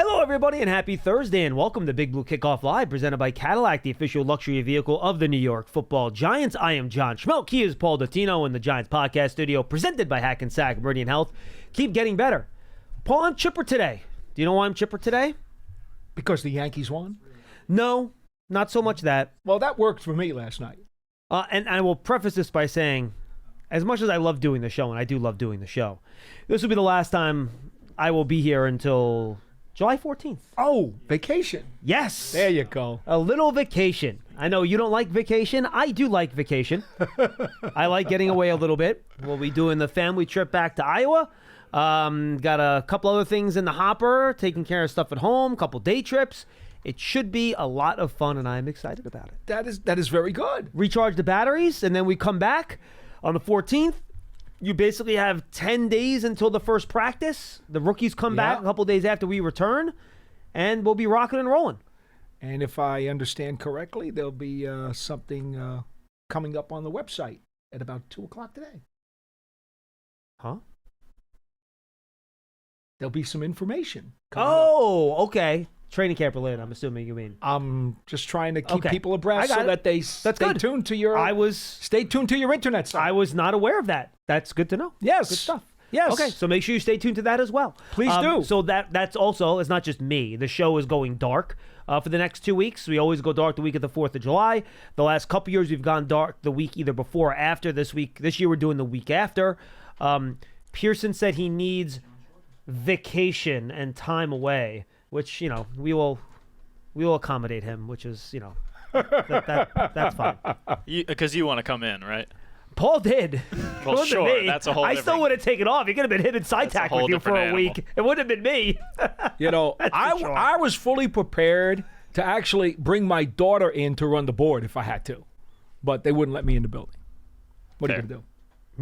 Hello, everybody, and happy Thursday, and welcome to Big Blue Kickoff Live, presented by Cadillac, the official luxury vehicle of the New York Football Giants. I am John Schmeelk. He is Paul Dottino in the Giants podcast studio, presented by Hackensack Meridian Health. Keep getting better. Paul, I'm chipper today. Do you know why I'm chipper today? Because the Yankees won? No, not so much that. Well, that worked for me last night. And I will preface this by saying, as much as I love doing the show, and I do love doing the show, this will be the last time I will be here until July 14th. Oh, vacation. Yes. There you go. A little vacation. I know you don't like vacation. I do like vacation. I like getting away a little bit. We'll be doing the family trip back to Iowa. Got a couple other things in the hopper, taking care of stuff at home, couple day trips. It should be a lot of fun, and I'm excited about it. That is very good. Recharge the batteries, and then we come back on the 14th. You basically have 10 days until the first practice. The rookies come back a couple days after we return, and we'll be rocking and rolling. And if I understand correctly, there'll be something coming up on the website at about 2 o'clock today. Huh? There'll be some information. Okay. Training camp related, I'm assuming you mean. I'm just trying to keep people abreast so that they stay tuned to your stay tuned to your internet site. I was not aware of that. That's good to know. Yes. Good stuff. Yes. Okay, so make sure you stay tuned to that as well. Please do. So that's also, it's not just me. The show is going dark for the next 2 weeks. We always go dark the week of the 4th of July. The last couple years, we've gone dark the week either before or after. This year, we're doing the week after. Pearson said he needs vacation and time away, which, we will accommodate him, which is, that's fine. Because you want to come in, right? Paul did. Well, sure. That's a whole I still would have taken off. You could have been him in side tack with you for a week. It wouldn't have been me. I was fully prepared to actually bring my daughter in to run the board if I had to, but they wouldn't let me in the building. What are you going to do?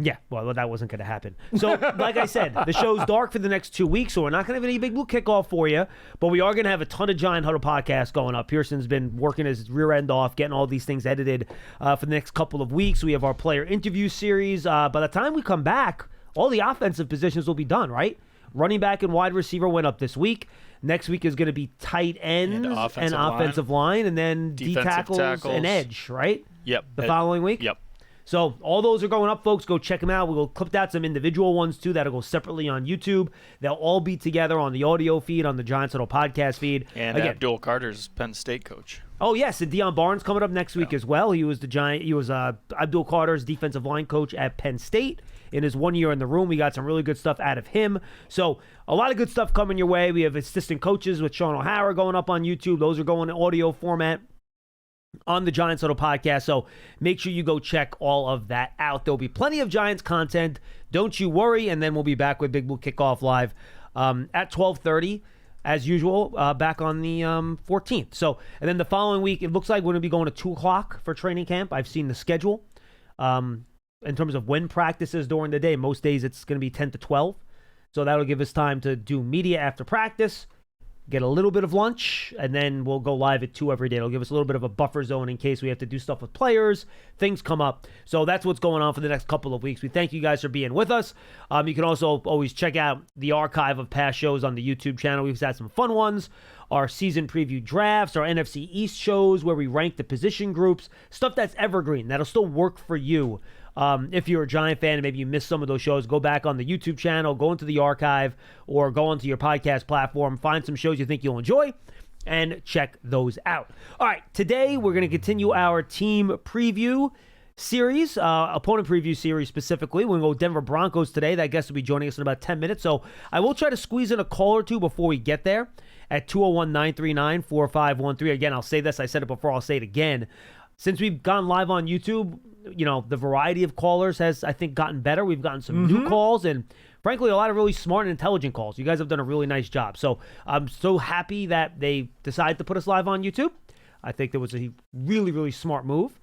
Yeah, well, that wasn't going to happen. So, like I said, the show's dark for the next 2 weeks, so we're not going to have any Big Blue Kickoff for you, but we are going to have a ton of Giant Huddle podcasts going up. Pearson's been working his rear end off, getting all these things edited for the next couple of weeks. We have our player interview series. By the time we come back, all the offensive positions will be done, right? Running back and wide receiver went up this week. Next week is going to be tight ends and offensive line, and then D tackles and edge, right? Yep. The following week? Yep. So all those are going up, folks. Go check them out. We'll clip out some individual ones, too, that'll go separately on YouTube. They'll all be together on the audio feed, on the Giants Huddle podcast feed. And again, Abdul Carter's Penn State coach. Oh, yes, and Deion Barnes coming up next week as well. He was Abdul Carter's defensive line coach at Penn State in his 1 year in the room. We got some really good stuff out of him. So a lot of good stuff coming your way. We have assistant coaches with Sean O'Hara going up on YouTube. Those are going in audio format on the Giants Huddle podcast, so make sure you go check all of that out. There'll be plenty of Giants content. Don't you worry, and then we'll be back with Big Blue Kickoff Live at 12:30, as usual, back on the 14th. So, and then the following week, it looks like we're going to be going to 2 o'clock for training camp. I've seen the schedule. In terms of when practices during the day, most days it's going to be 10 to 12. So that'll give us time to do media after practice, get a little bit of lunch, and then we'll go live at 2 every day. It'll give us a little bit of a buffer zone in case we have to do stuff with players, things come up. So that's what's going on for the next couple of weeks. We thank you guys for being with us. You can also always check out the archive of past shows on the YouTube channel. We've had some fun ones. Our season preview drafts, our NFC East shows where we rank the position groups, stuff that's evergreen, that'll still work for you. If you're a Giant fan and maybe you missed some of those shows, go back on the YouTube channel, go into the archive, or go onto your podcast platform, find some shows you think you'll enjoy, and check those out. All right, today we're going to continue our team preview series, opponent preview series specifically. We're going to go Denver Broncos today. That guest will be joining us in about 10 minutes, so I will try to squeeze in a call or two before we get there at 201-939-4513. Again, I'll say this. I said it before. I'll say it again. Since we've gone live on YouTube, the variety of callers has, I think, gotten better. We've gotten some new calls and, frankly, a lot of really smart and intelligent calls. You guys have done a really nice job. So I'm so happy that they decided to put us live on YouTube. I think that was a really, really smart move.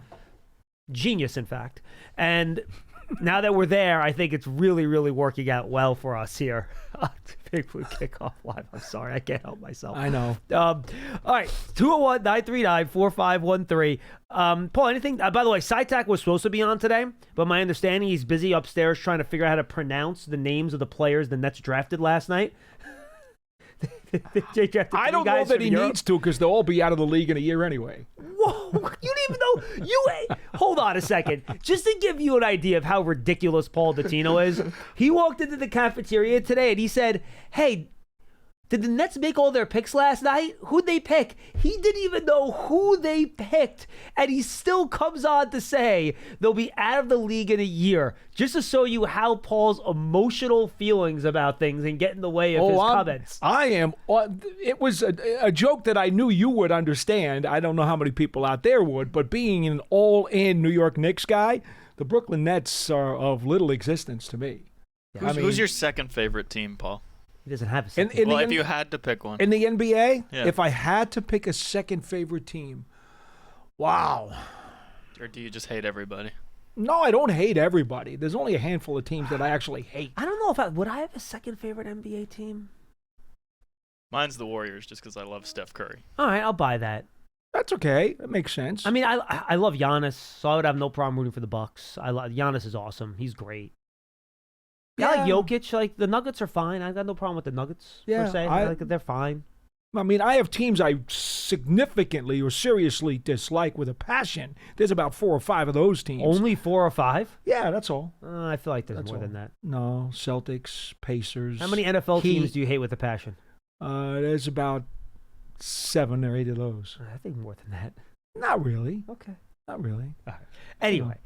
Genius, in fact. And now that we're there, I think it's really, really working out well for us here. Big Blue Kickoff Live. I'm sorry, I can't help myself. I know. All right, 201-939-4513. Paul, anything? By the way, SciTac was supposed to be on today, but my understanding he's busy upstairs trying to figure out how to pronounce the names of the players the Nets drafted last night. I don't know that he needs to because they'll all be out of the league in a year anyway. Whoa, you didn't even know. Hold on a second. Just to give you an idea of how ridiculous Paul Dottino is, he walked into the cafeteria today and he said, hey, did the Nets make all their picks last night? Who'd they pick? He didn't even know who they picked, and he still comes on to say they'll be out of the league in a year, just to show you how Paul's emotional feelings about things and get in the way of his comments. I am. It was a joke that I knew you would understand. I don't know how many people out there would, but being an all-in New York Knicks guy, the Brooklyn Nets are of little existence to me. Who's your second favorite team, Paul? He doesn't have a second. If you had to pick one. In the NBA, yeah. If I had to pick a second favorite team, wow. Or do you just hate everybody? No, I don't hate everybody. There's only a handful of teams that I actually hate. I don't know would I have a second favorite NBA team? Mine's the Warriors, just because I love Steph Curry. All right, I'll buy that. That's okay. That makes sense. I mean, I love Giannis, so I would have no problem rooting for the Bucks. Giannis is awesome. He's great. Yeah, I like Jokic. Like, the Nuggets are fine. I got no problem with the Nuggets, per se. They're fine. I mean, I have teams I significantly or seriously dislike with a passion. There's about 4 or 5 of those teams. Only 4 or 5? Yeah, that's all. I feel like there's more than that. No, Celtics, Pacers. How many NFL teams do you hate with a passion? There's about 7 or 8 of those. I think more than that. Not really. Okay. Not really. All right.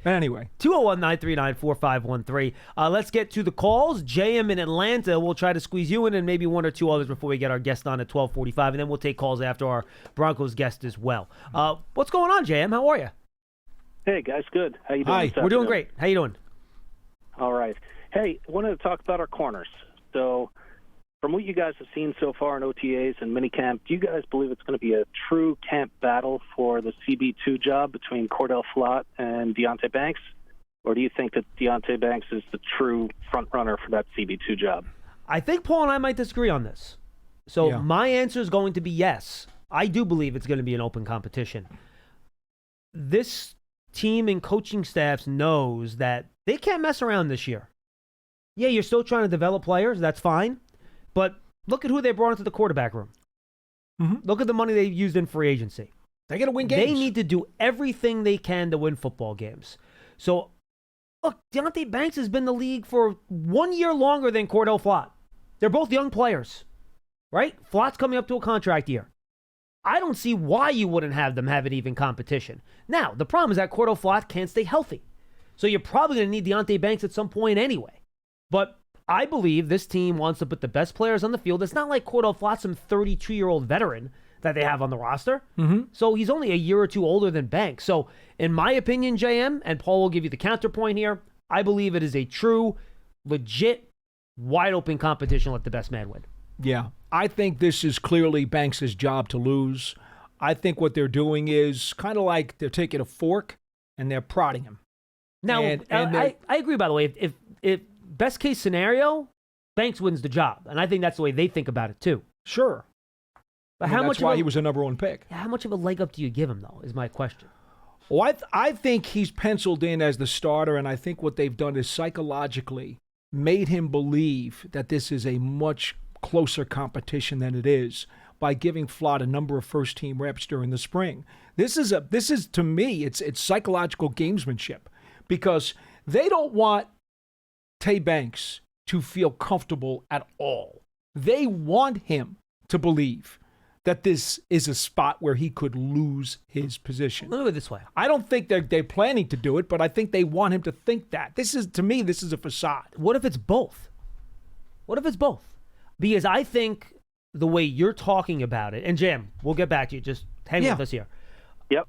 Anyway. 201-939-4513. Let's get to the calls. JM in Atlanta. We'll try to squeeze you in and maybe 1 or 2 others before we get our guest on at 12:45, and then we'll take calls after our Broncos guest as well. What's going on, JM? How are you? Hey, guys. Good. How you doing? Hi. We're doing great. How you doing? All right. Hey, wanted to talk about our corners. So, from what you guys have seen so far in OTAs and minicamp, do you guys believe it's going to be a true camp battle for the CB2 job between Cordell Flott and Deonte Banks? Or do you think that Deonte Banks is the true front runner for that CB2 job? I think Paul and I might disagree on this. So my answer is going to be yes. I do believe it's going to be an open competition. This team and coaching staffs knows that they can't mess around this year. Yeah, you're still trying to develop players. That's fine. But look at who they brought into the quarterback room. Mm-hmm. Look at the money they used in free agency. They got to win games. They need to do everything they can to win football games. So, look, Deonte Banks has been in the league for 1 year longer than Cordell Flott. They're both young players, right? Flott's coming up to a contract year. I don't see why you wouldn't have them have an even competition. Now, the problem is that Cordell Flott can't stay healthy. So you're probably going to need Deonte Banks at some point anyway. But I believe this team wants to put the best players on the field. It's not like Cordell Flott's some 32-year-old veteran that they have on the roster. Mm-hmm. So he's only a year or two older than Banks. So in my opinion, JM, and Paul will give you the counterpoint here, I believe it is a true, legit, wide-open competition. Let the best man win. Yeah. I think this is clearly Banks' job to lose. I think what they're doing is kind of like they're taking a fork and they're prodding him. Now, I agree, by the way. If best case scenario, Banks wins the job. And I think that's the way they think about it, too. Sure. But that's why he was a number 1 pick. How much of a leg up do you give him, though, is my question. Well, I think he's penciled in as the starter, and I think what they've done is psychologically made him believe that this is a much closer competition than it is by giving Flott a number of first-team reps during the spring. This is to me, it's psychological gamesmanship because they don't want Tay Banks to feel comfortable at all. They want him to believe that this is a spot where he could lose his position. Look at it this way. I don't think they're planning to do it, but I think they want him to think that. To me, this is a facade. What if it's both? Because I think the way you're talking about it, and Jam, we'll get back to you. Just hang with us here. Yep.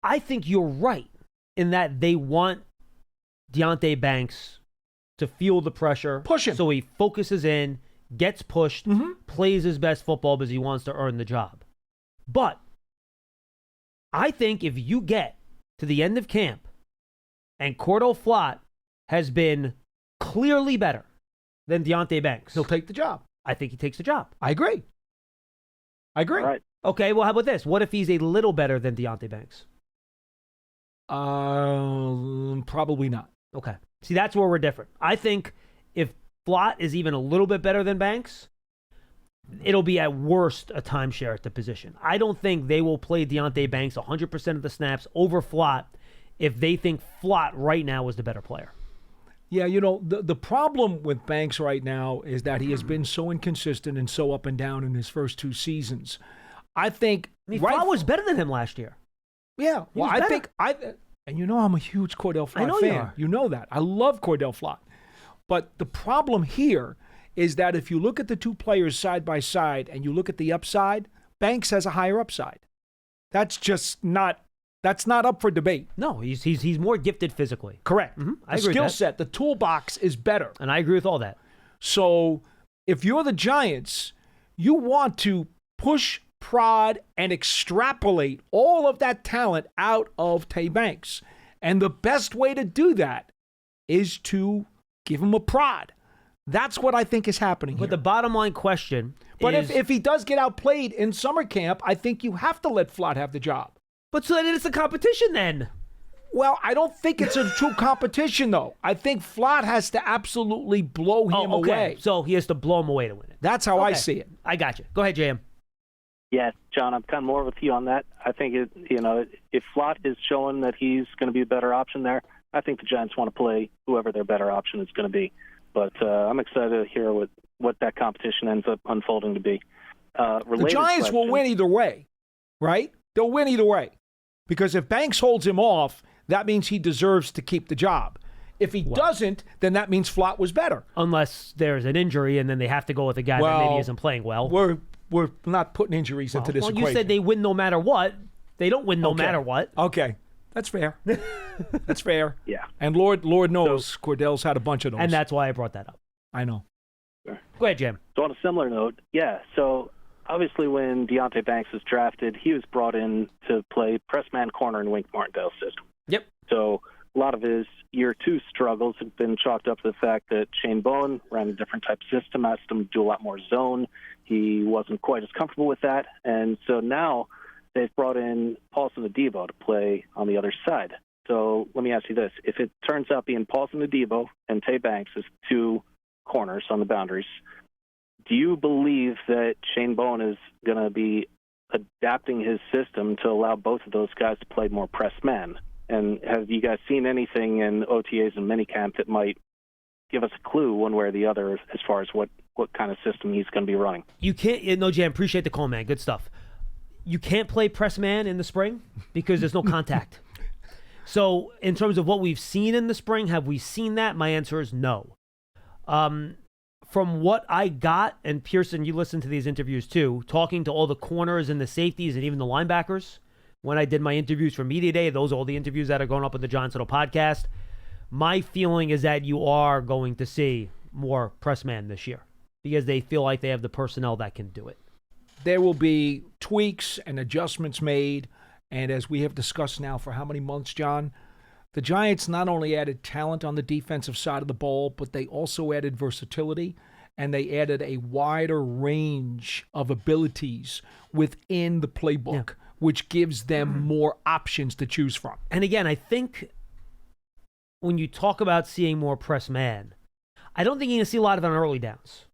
I think you're right in that they want Deonte Banks to feel the pressure. Push him. So he focuses in, gets pushed, plays his best football because he wants to earn the job. But I think if you get to the end of camp and Cordell Flott has been clearly better than Deonte Banks, he'll take the job. I think he takes the job. I agree. All right. Okay, well, how about this? What if he's a little better than Deonte Banks? Probably not. Okay. See, that's where we're different. I think if Flott is even a little bit better than Banks, it'll be at worst a timeshare at the position. I don't think they will play Deonte Banks 100% of the snaps over Flott if they think Flott right now is the better player. Yeah, you know, the problem with Banks right now is that he has been so inconsistent and so up and down in his first 2 seasons. I think Flott was better than him last year. Yeah, well, I think and you know I'm a huge Cordell Flott fan. I know you are. You know that. I love Cordell Flott. But the problem here is that if you look at the 2 players side by side and you look at the upside, Banks has a higher upside. That's just not up for debate. No, he's more gifted physically. Correct. Mm-hmm. The I agree skill with that. set, the toolbox is better. And I agree with all that. So if you're the Giants, you want to push, prod, and extrapolate all of that talent out of Tay Banks. And the best way to do that is to give him a prod. That's what I think is happening here. But the bottom line question But is... if he does get outplayed in summer camp, I think you have to let Flott have the job. But so then it's a competition then. Well, I don't think it's a true competition, though. I think Flott has to absolutely blow him away. So he has to blow him away to win it. That's how I see it. I got you. Go ahead, JM. Yeah, John, I'm kind of more with you on that. I think if Flott is showing that he's going to be a better option there, I think the Giants want to play whoever their better option is going to be. But I'm excited to hear what that competition ends up unfolding to be. The Giants will win either way, right? They'll win either way. Because if Banks holds him off, that means he deserves to keep the job. If he doesn't, then that means Flott was better. Unless there's an injury and then they have to go with a guy that maybe isn't playing well. We're not putting injuries into this equation. You said they win no matter what. They don't win no matter what. Okay. That's fair. That's fair. Yeah. And Lord knows Cordell's had a bunch of those. And that's why I brought that up. I know. Sure. Go ahead, Jim. So on a similar note, so obviously when Deonte Banks was drafted, he was brought in to play press man corner in Wink Martindale's system. Yep. So a lot of his year 2 struggles have been chalked up to the fact that Shane Bowen ran a different type of system, asked him to do a lot more zone. He wasn't quite as comfortable with that. And so now they've brought in Paulson Adebo to play on the other side. So let me ask you this. If it turns out being Paulson Adebo and Tay Banks as 2 corners on the boundaries, do you believe that Shane Bowen is going to be adapting his system to allow both of those guys to play more press man? And have you guys seen anything in OTAs and minicamp that might give us a clue one way or the other as far as what kind of system he's going to be running? You can't. No, Jam, appreciate the call, man. Good stuff. You can't play press man in the spring because there's no contact. So in terms of what we've seen in the spring, have we seen that? My answer is no. From what I got, and Pearson, you listened to these interviews too, talking to all the corners and the safeties and even the linebackers, when I did my interviews for Media Day, those are all the interviews that are going up in the Johnson podcast. My feeling is that you are going to see more press man this year because they feel like they have the personnel that can do it. There will be tweaks and adjustments made, and as we have discussed now for how many months, John, the Giants not only added talent on the defensive side of the ball, but they also added versatility, and they added a wider range of abilities within the playbook, which gives them more options to choose from. And again, I think when you talk about seeing more press man, I don't think you're going to see a lot of it on early downs.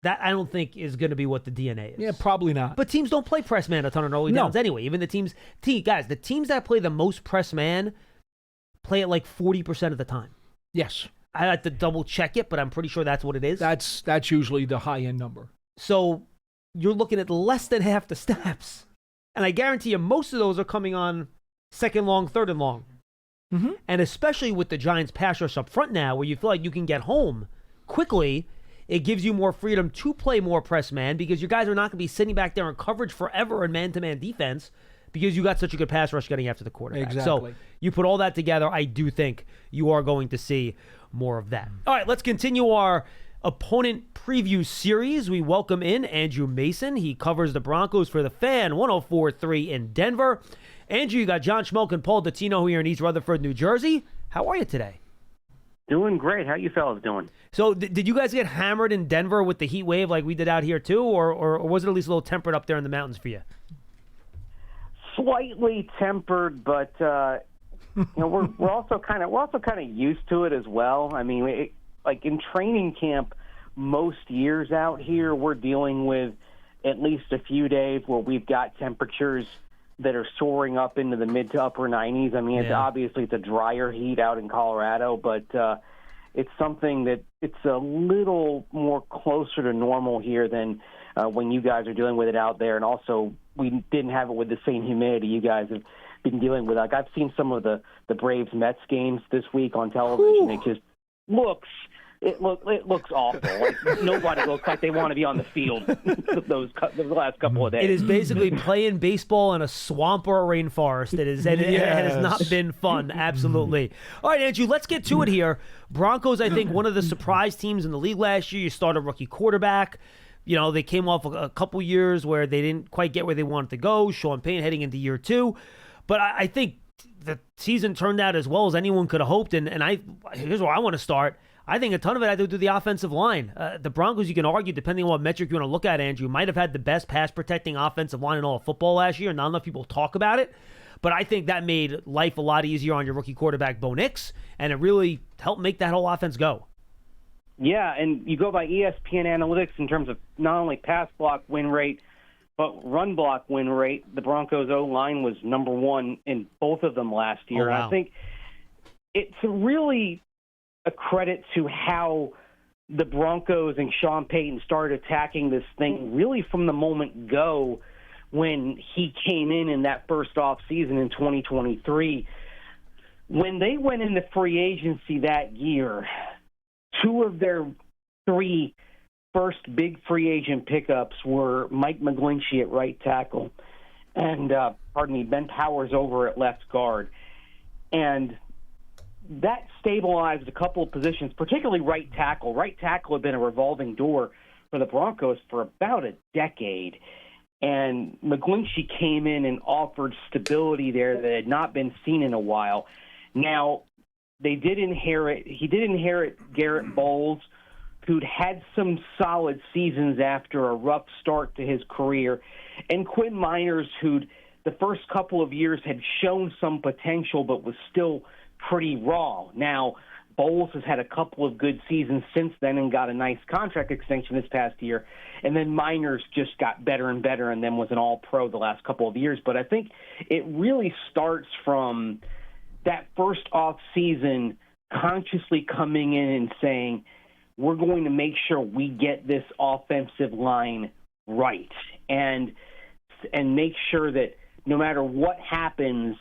That I don't think is going to be what the DNA is. Yeah, probably not. But teams don't play press man a ton on early downs anyway. Even the teams that play the most press man play it like 40% of the time. Yes. I have to double check it, but I'm pretty sure that's what it is. That's usually the high-end number. So you're looking at less than half the snaps. And I guarantee you most of those are coming on second long, third and long. Mm-hmm. And especially with the Giants pass rush up front now, where you feel like you can get home quickly, it gives you more freedom to play more press man because your guys are not going to be sitting back there in coverage forever in man-to-man defense because you got such a good pass rush getting after the quarterback. Exactly. So you put all that together, I do think you are going to see more of that. All right, let's continue our opponent preview series. We welcome in Andrew Mason. He covers the Broncos for the Fan 104.3 in Denver. Andrew, you got John Schmeelk and Paul Dottino here in East Rutherford, New Jersey. How are you today? Doing great. How you fellas doing? So did you guys get hammered in Denver with the heat wave like we did out here too, or was it at least a little tempered up there in the mountains for you? Slightly tempered, but we're also kind of used to it as well. I mean, like in training camp, most years out here, we're dealing with at least a few days where we've got temperatures that are soaring up into the mid to upper 90s. I mean, it's a drier heat out in Colorado, but it's something that it's a little more closer to normal here than when you guys are dealing with it out there. And also, we didn't have it with the same humidity you guys have been dealing with. Like, I've seen some of the Braves-Mets games this week on television. It just looks awful. Like, nobody looks like they want to be on the field the last couple of days. It is basically playing baseball in a swamp or a rainforest. It has not been fun. Absolutely. All right, Andrew, let's get to it here. Broncos, I think, one of the surprise teams in the league last year. You start a rookie quarterback. You know, they came off a couple years where they didn't quite get where they wanted to go. Sean Payton heading into year 2. But I think the season turned out as well as anyone could have hoped. And here's where I want to start. I think a ton of it had to do with the offensive line. The Broncos, you can argue, depending on what metric you want to look at, Andrew, might have had the best pass-protecting offensive line in all of football last year. Not enough people talk about it. But I think that made life a lot easier on your rookie quarterback, Bo Nix, and it really helped make that whole offense go. Yeah, and you go by ESPN analytics in terms of not only pass block win rate, but run block win rate. The Broncos' O-line was number 1 in both of them last year. Oh, wow. And I think it's really a credit to how the Broncos and Sean Payton started attacking this thing really from the moment go when he came in that first off season in 2023. When they went into free agency that year, 2 of their 3 first big free agent pickups were Mike McGlinchey at right tackle and, Ben Powers over at left guard. And that stabilized a couple of positions, particularly right tackle. Right tackle had been a revolving door for the Broncos for about a decade. And McGlinchey came in and offered stability there that had not been seen in a while. Now, he did inherit Garrett Bowles, who'd had some solid seasons after a rough start to his career, and Quinn Miners, who'd the first couple of years had shown some potential but was still pretty raw. Now, Bowles has had a couple of good seasons since then and got a nice contract extension this past year, and then Miners just got better and better and then was an all-pro the last couple of years. But I think it really starts from that first off-season consciously coming in and saying, we're going to make sure we get this offensive line right and make sure that no matter what happens,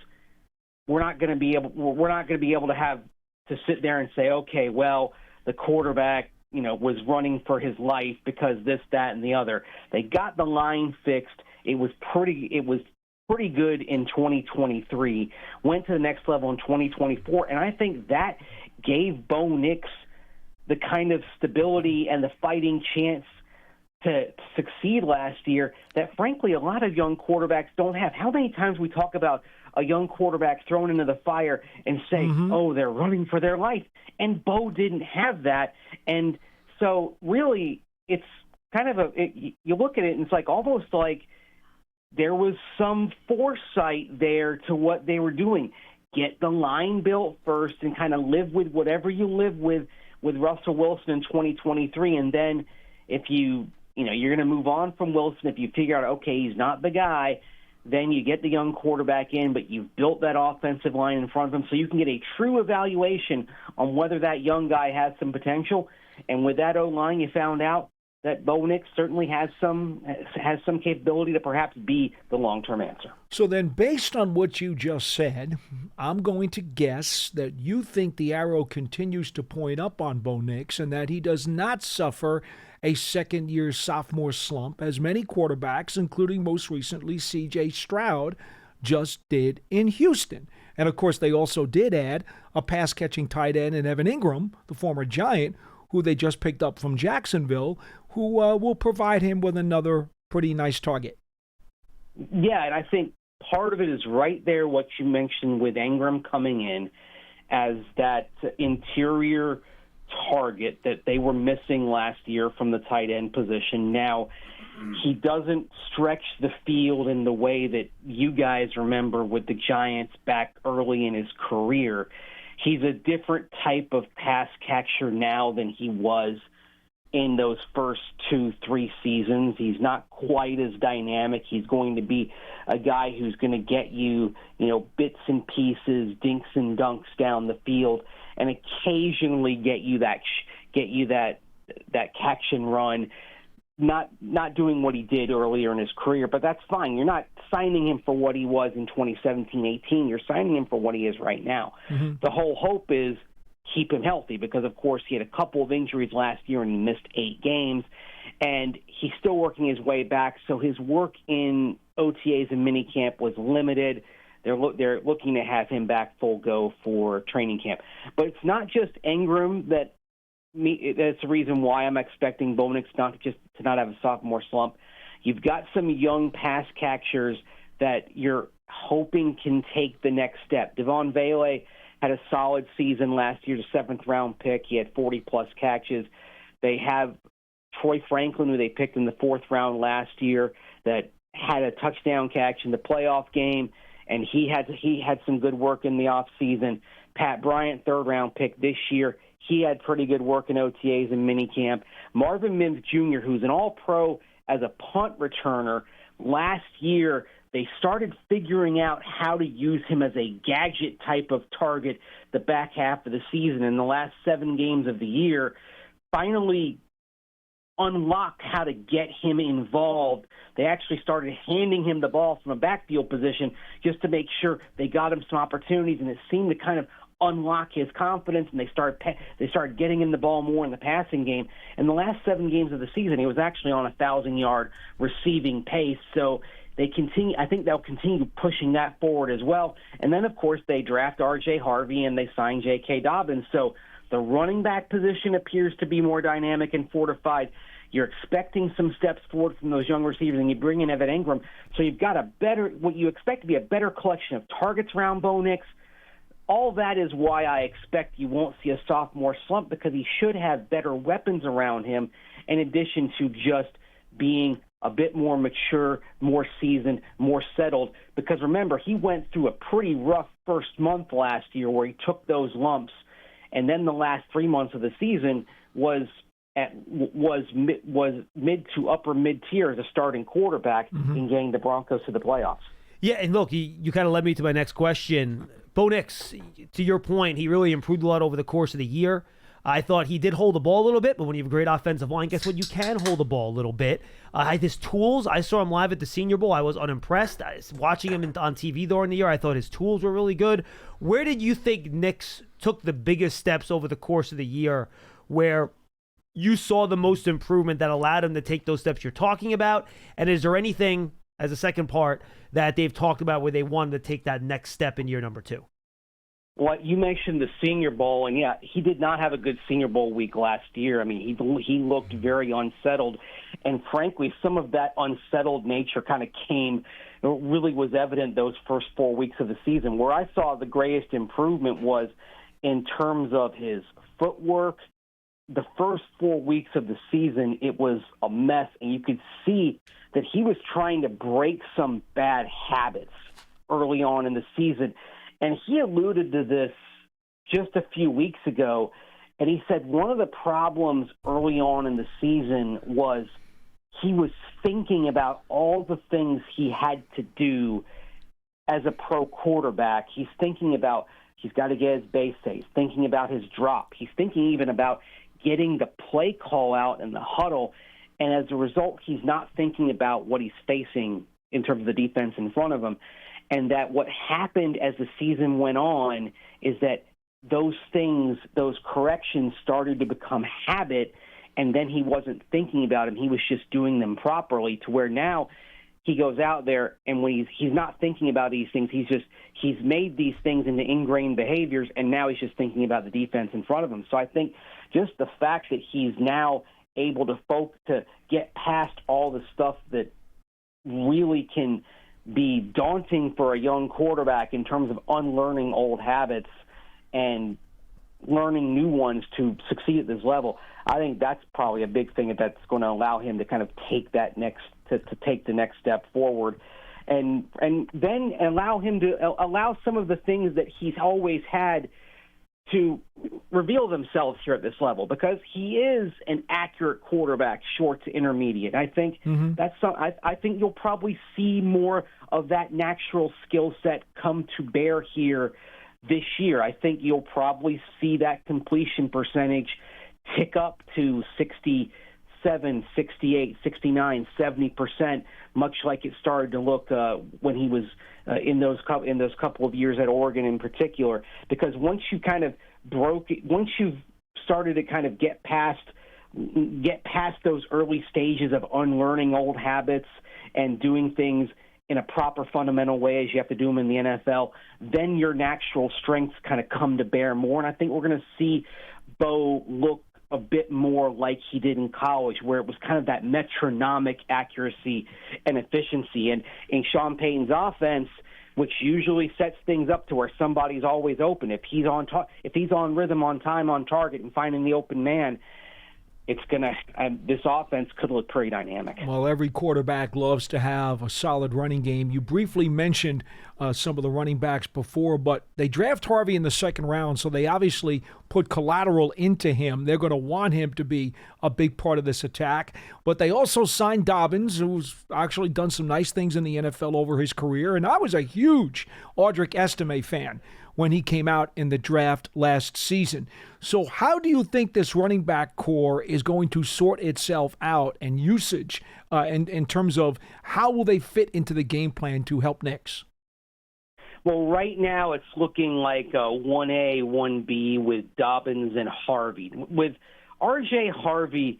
we're not going to be able to have to sit there and say, okay, well, the quarterback, was running for his life because this, that, and the other. They got the line fixed. It was pretty good in 2023, went to the next level in 2024, and I think that gave Bo Nix the kind of stability and the fighting chance to succeed last year that, frankly, a lot of young quarterbacks don't have. How many times we talk about a young quarterback thrown into the fire and say, oh, they're running for their life, and Bo didn't have that. And so really it's kind of you look at it and it's like almost like there was some foresight there to what they were doing. Get the line built first and kind of live with whatever you live with Russell Wilson in 2023. And then if you're going to move on from Wilson, if you figure out, okay, he's not the guy, then you get the young quarterback in, but you've built that offensive line in front of him so you can get a true evaluation on whether that young guy has some potential. And with that O-line, you found out that Bo Nix certainly has some capability to perhaps be the long-term answer. So then, based on what you just said, I'm going to guess that you think the arrow continues to point up on Bo Nix and that he does not suffer a second-year sophomore slump, as many quarterbacks, including most recently C.J. Stroud, just did in Houston. And, of course, they also did add a pass-catching tight end in Evan Ingram, the former Giant, who they just picked up from Jacksonville, who will provide him with another pretty nice target. Yeah, and I think part of it is right there what you mentioned with Ingram coming in as that interior target that they were missing last year from the tight end position. Now, he doesn't stretch the field in the way that you guys remember with the Giants back early in his career. He's a different type of pass catcher now than he was in those first 2-3 seasons. He's not quite as dynamic. He's going to be a guy who's going to get you, bits and pieces, dinks and dunks down the field, and occasionally get you that catch and run. Not doing what he did earlier in his career, but that's fine. You're not signing him for what he was in 2017-18. You're signing him for what he is right now. Mm-hmm. The whole hope is keep him healthy because, of course, he had a couple of injuries last year and he missed 8 games, and he's still working his way back. So his work in OTAs and minicamp was limited. They're looking to have him back full go for training camp. But it's not just Ingram that's the reason why I'm expecting Bo Nix to not have a sophomore slump. You've got some young pass catchers that you're hoping can take the next step. Devon Vele had a solid season last year, the 7th-round pick. He had 40-plus catches. They have Troy Franklin, who they picked in the 4th round last year, that had a touchdown catch in the playoff game, and he had some good work in the offseason. Pat Bryant, 3rd-round pick this year. He had pretty good work in OTAs and minicamp. Marvin Mims Jr., who's an all-pro as a punt returner, last year they started figuring out how to use him as a gadget type of target the back half of the season. In the last 7 games of the year, finally unlocked how to get him involved. They actually started handing him the ball from a backfield position just to make sure they got him some opportunities, and it seemed to kind of unlock his confidence, and they started getting him the ball more in the passing game. In the last 7 games of the season, he was actually on a 1,000-yard receiving pace. So they continue. I think they'll continue pushing that forward as well. And then, of course, they draft R.J. Harvey and they sign J.K. Dobbins. So the running back position appears to be more dynamic and fortified. You're expecting some steps forward from those young receivers, and you bring in Evan Ingram. So you've got what you expect to be a better collection of targets around Bo Nix. All that is why I expect you won't see a sophomore slump, because he should have better weapons around him in addition to just being a bit more mature, more seasoned, more settled. Because remember, he went through a pretty rough first month last year where he took those lumps, and then the last 3 months of the season was mid to upper mid-tier as a starting quarterback in getting the Broncos to the playoffs. Yeah, and look, you kind of led me to my next question. Bo Nix, to your point, he really improved a lot over the course of the year. I thought he did hold the ball a little bit, but when you have a great offensive line, guess what? You can hold the ball a little bit. His tools, I saw him live at the Senior Bowl. I was unimpressed. Watching him on TV during the year, I thought his tools were really good. Where did you think Nix took the biggest steps over the course of the year where you saw the most improvement that allowed him to take those steps you're talking about? And is there anything, as a second part, that they've talked about where they wanted to take that next step in year number 2? Well, you mentioned the Senior Bowl, and yeah, he did not have a good Senior Bowl week last year. I mean, he looked very unsettled, and frankly, some of that unsettled nature kind of really was evident those first 4 weeks of the season. Where I saw the greatest improvement was in terms of his footwork. The first 4 weeks of the season, it was a mess, and you could see that he was trying to break some bad habits early on in the season. And he alluded to this just a few weeks ago, and he said one of the problems early on in the season was he was thinking about all the things he had to do as a pro quarterback. He's thinking about he's got to get his base hit. He's thinking about his drop. He's thinking even about getting the play call out in the huddle. And as a result, he's not thinking about what he's facing in terms of the defense in front of him. And that what happened as the season went on is that those things, those corrections started to become habit, and then he wasn't thinking about them. He was just doing them properly, to where now he goes out there and when he's not thinking about these things, he's made these things into ingrained behaviors, and now he's just thinking about the defense in front of him. So I think just the fact that he's now able to get past all the stuff that really can be daunting for a young quarterback in terms of unlearning old habits and learning new ones to succeed at this level. I think that's probably a big thing that's going to allow him to kind of take that to take the next step forward, and then allow him to allow some of the things that he's always had to reveal themselves here at this level, because he is an accurate quarterback, short to intermediate. I think I think you'll probably see more of that natural skill set come to bear here this year. I think you'll probably see that completion percentage tick up to 67, 68, 69, 70%, much like it started to look when he was in those couple of years at Oregon in particular. Because once you kind of once you've started to kind of get past those early stages of unlearning old habits and doing things in a proper fundamental way as you have to do them in the NFL, then your natural strengths kind of come to bear more. And I think we're going to see Bo look a bit more like he did in college, where it was kind of that metronomic accuracy and efficiency. And in Sean Payton's offense, which usually sets things up to where somebody's always open, if he's on rhythm, on time, on target, and finding the open man, this offense could look pretty dynamic. Well, every quarterback loves to have a solid running game. You briefly mentioned some of the running backs before, but they draft Harvey in the second round, so they obviously put collateral into him. They're going to want him to be a big part of this attack. But they also signed Dobbins, who's actually done some nice things in the NFL over his career. And I was a huge Audric Estime fan when he came out in the draft last season. So how do you think this running back core is going to sort itself out and usage in terms of how will they fit into the game plan to help Knicks? Well, right now it's looking like a 1A, 1B with Dobbins and Harvey. With R.J. Harvey,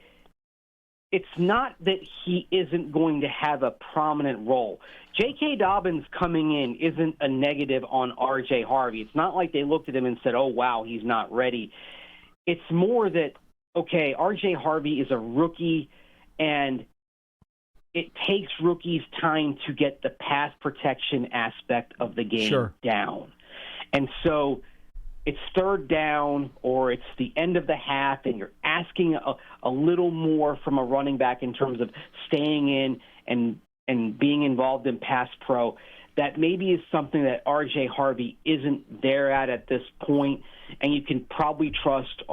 it's not that he isn't going to have a prominent role. J.K. Dobbins coming in isn't a negative on R.J. Harvey. It's not like they looked at him and said, oh, wow, he's not ready. It's more that, okay, R.J. Harvey is a rookie, and it takes rookies time to get the pass protection aspect of the game down. And so it's third down or it's the end of the half, and you're asking a little more from a running back in terms of staying in and being involved in pass pro. That maybe is something that R.J. Harvey isn't there at this point, and you can probably trust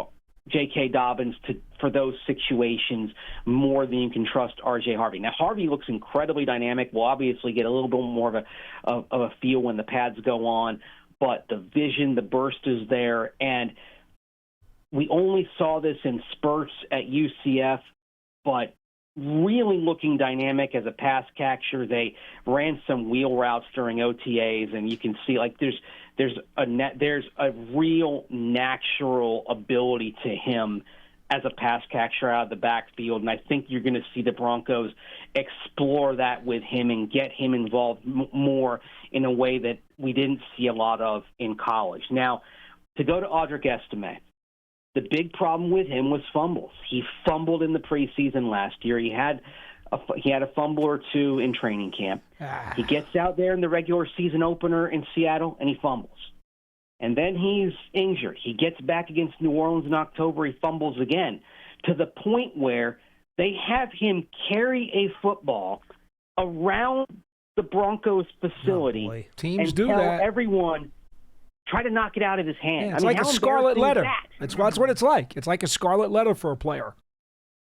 J.K. Dobbins for those situations more than you can trust R.J. Harvey. Now, Harvey looks incredibly dynamic. We'll obviously get a little bit more of a feel when the pads go on, but the vision, the burst is there, and we only saw this in spurts at UCF, but really looking dynamic as a pass catcher. They ran some wheel routes during OTAs, and you can see like there's a real natural ability to him as a pass catcher out of the backfield, and I think you're going to see the Broncos explore that with him and get him involved more in a way that we didn't see a lot of in college. Now, to go to Audric Estime, the big problem with him was fumbles. He fumbled in the preseason last year. He had a fumble or two in training camp. He gets out there in the regular season opener in Seattle, and he fumbles. And then he's injured. He gets back against New Orleans in October. He fumbles again, to the point where they have him carry a football around the Broncos facility Teams and do tell that. everyone, try to knock it out of his hand. Yeah, it's like a scarlet letter. That's what it's like. It's like a scarlet letter for a player.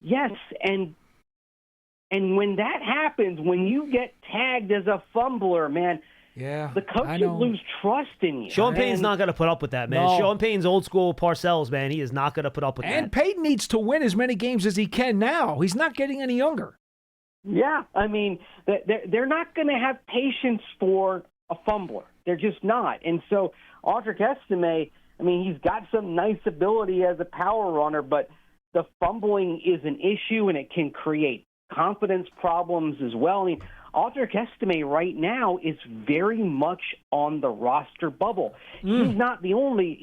Yes, and when that happens, when you get tagged as a fumbler, man, the coaches lose trust in you. Sean Payton's not going to put up with that, man. No. Sean Payton's old school Parcells, man. He is not going to put up with that. And Payton needs to win as many games as he can now. He's not getting any younger. Yeah, I mean, they're not going to have patience for a fumbler. They're just not. And so Audric Estime, I mean, he's got some nice ability as a power runner, but the fumbling is an issue, and it can create confidence problems as well. I mean, Audric Estime right now is very much on the roster bubble. He's not the only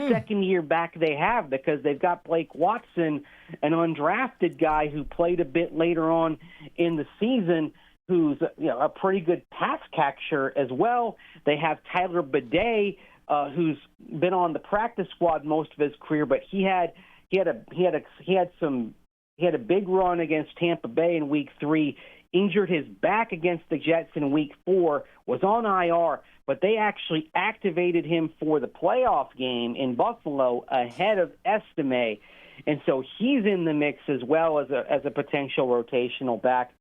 second year back they have, because they've got Blake Watson, an undrafted guy who played a bit later on in the season, who's a pretty good pass catcher as well. They have Tyler Bidet, who's been on the practice squad most of his career, but he had a big run against Tampa Bay in Week 3 injured his back against the Jets in Week 4, was on IR, but they actually activated him for the playoff game in Buffalo ahead of Estime, and so he's in the mix as well as a potential rotational back.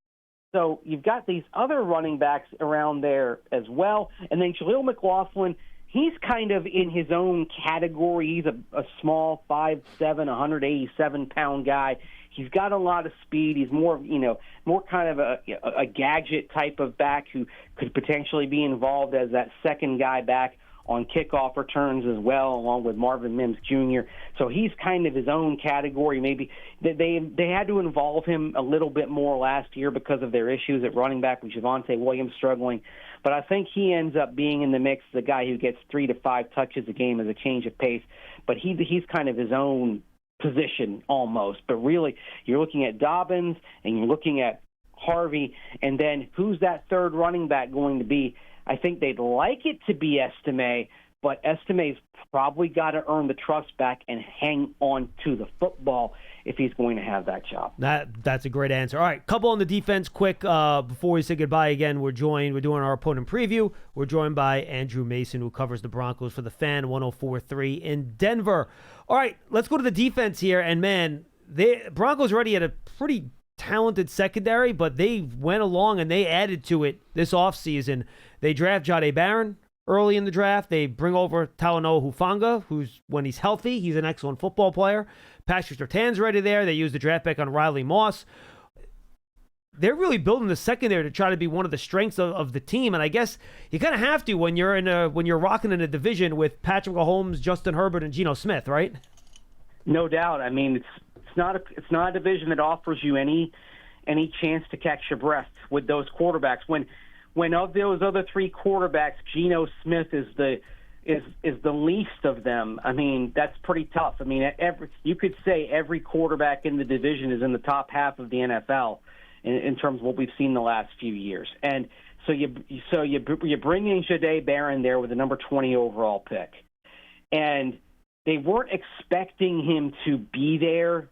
So you've got these other running backs around there as well, and then Jaleel McLaughlin, he's kind of in his own category. He's a small 5'7", 187-pound guy. He's got a lot of speed. He's more kind of a gadget type of back who could potentially be involved as that second guy back on kickoff returns as well, along with Marvin Mims Jr. So he's kind of his own category. Maybe they had to involve him a little bit more last year because of their issues at running back with Javonte Williams struggling. But I think he ends up being in the mix, the guy who gets 3 to 5 touches a game as a change of pace. But he's kind of his own position almost. But really, you're looking at Dobbins and you're looking at Harvey, and then who's that third running back going to be? I think they'd like it to be Estime, but Estime's probably got to earn the trust back and hang on to the football if he's going to have that job. That's a great answer. All right, couple on the defense quick before we say goodbye again. We're doing our opponent preview. We're joined by Andrew Mason, who covers the Broncos for the Fan 104.3 in Denver. All right, let's go to the defense here. And man, Broncos already had a pretty talented secondary, but they went along and they added to it this offseason. They draft Jahdae Barron early in the draft. They bring over Talanoa Hufanga, who's, when he's healthy, he's an excellent football player. Patrick Surtain's already there. They use the draft pick on Riley Moss. They're really building the secondary to try to be one of the strengths of the team, and I guess you kind of have to when you're rocking in a division with Patrick Mahomes, Justin Herbert, and Geno Smith, right? No doubt. I mean, it's not a division that offers you any chance to catch your breath with those quarterbacks. When of those other 3 quarterbacks, Geno Smith is the least of them. I mean, that's pretty tough. I mean, you could say every quarterback in the division is in the top half of the NFL in terms of what we've seen the last few years. And so you bring in Jahdae Barron there with the number 20 overall pick, and they weren't expecting him to be there.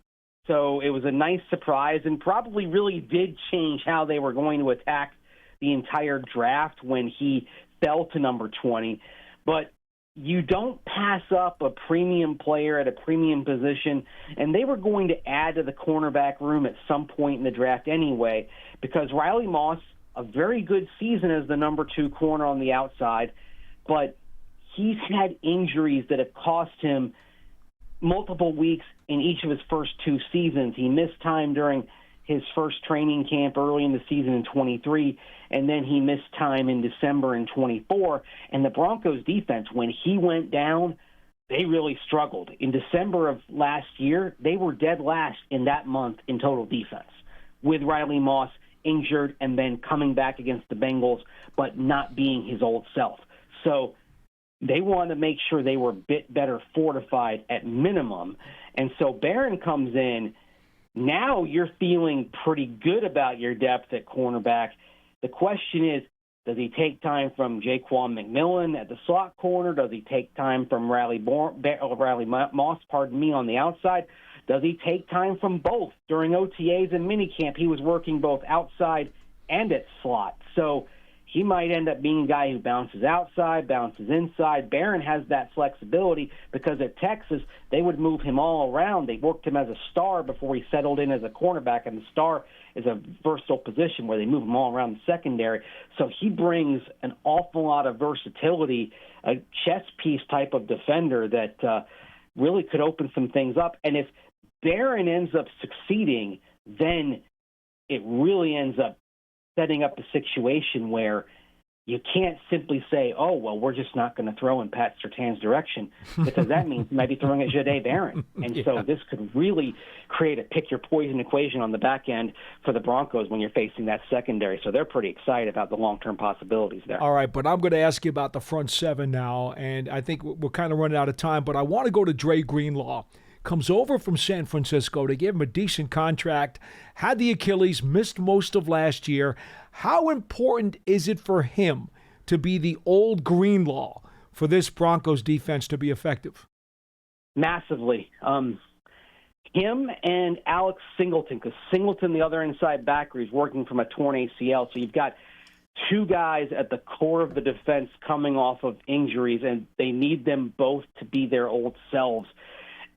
So it was a nice surprise and probably really did change how they were going to attack the entire draft when he fell to number 20. But you don't pass up a premium player at a premium position, and they were going to add to the cornerback room at some point in the draft anyway, because Riley Moss, a very good season as the number 2 corner on the outside, but he's had injuries that have cost him multiple weeks in each of his first 2 seasons. He missed time during his first training camp early in the season in 23, and then he missed time in December in 24. And the Broncos defense, when he went down, they really struggled. In December of last year, they were dead last in that month in total defense, with Riley Moss injured and then coming back against the Bengals, but not being his old self. So they wanted to make sure they were a bit better fortified at minimum. And so Barron comes in. Now you're feeling pretty good about your depth at cornerback. The question is, does he take time from Jaquan McMillan at the slot corner? Does he take time from Riley Moss, on the outside? Does he take time from both? During OTAs and minicamp, he was working both outside and at slot. So he might end up being a guy who bounces outside, bounces inside. Barron has that flexibility because at Texas, they would move him all around. They worked him as a star before he settled in as a cornerback, and the star is a versatile position where they move him all around the secondary. So he brings an awful lot of versatility, a chess piece type of defender that really could open some things up. And if Barron ends up succeeding, then it really ends up setting up a situation where you can't simply say, oh, well, we're just not going to throw in Pat Surtain's direction, because that means you might be throwing at Jahdae Barron. And so this could really create a pick-your-poison equation on the back end for the Broncos when you're facing that secondary. So they're pretty excited about the long-term possibilities there. All right, but I'm going to ask you about the front 7 now, and I think we're kind of running out of time, but I want to go to Dre Greenlaw. Comes over from San Francisco to give him a decent contract, had the Achilles, missed most of last year. How important is it for him to be the old Greenlaw for this Broncos defense to be effective? Massively. him and Alex Singleton, because Singleton, the other inside backer, is working from a torn ACL. So you've got two guys at the core of the defense coming off of injuries, and they need them both to be their old selves.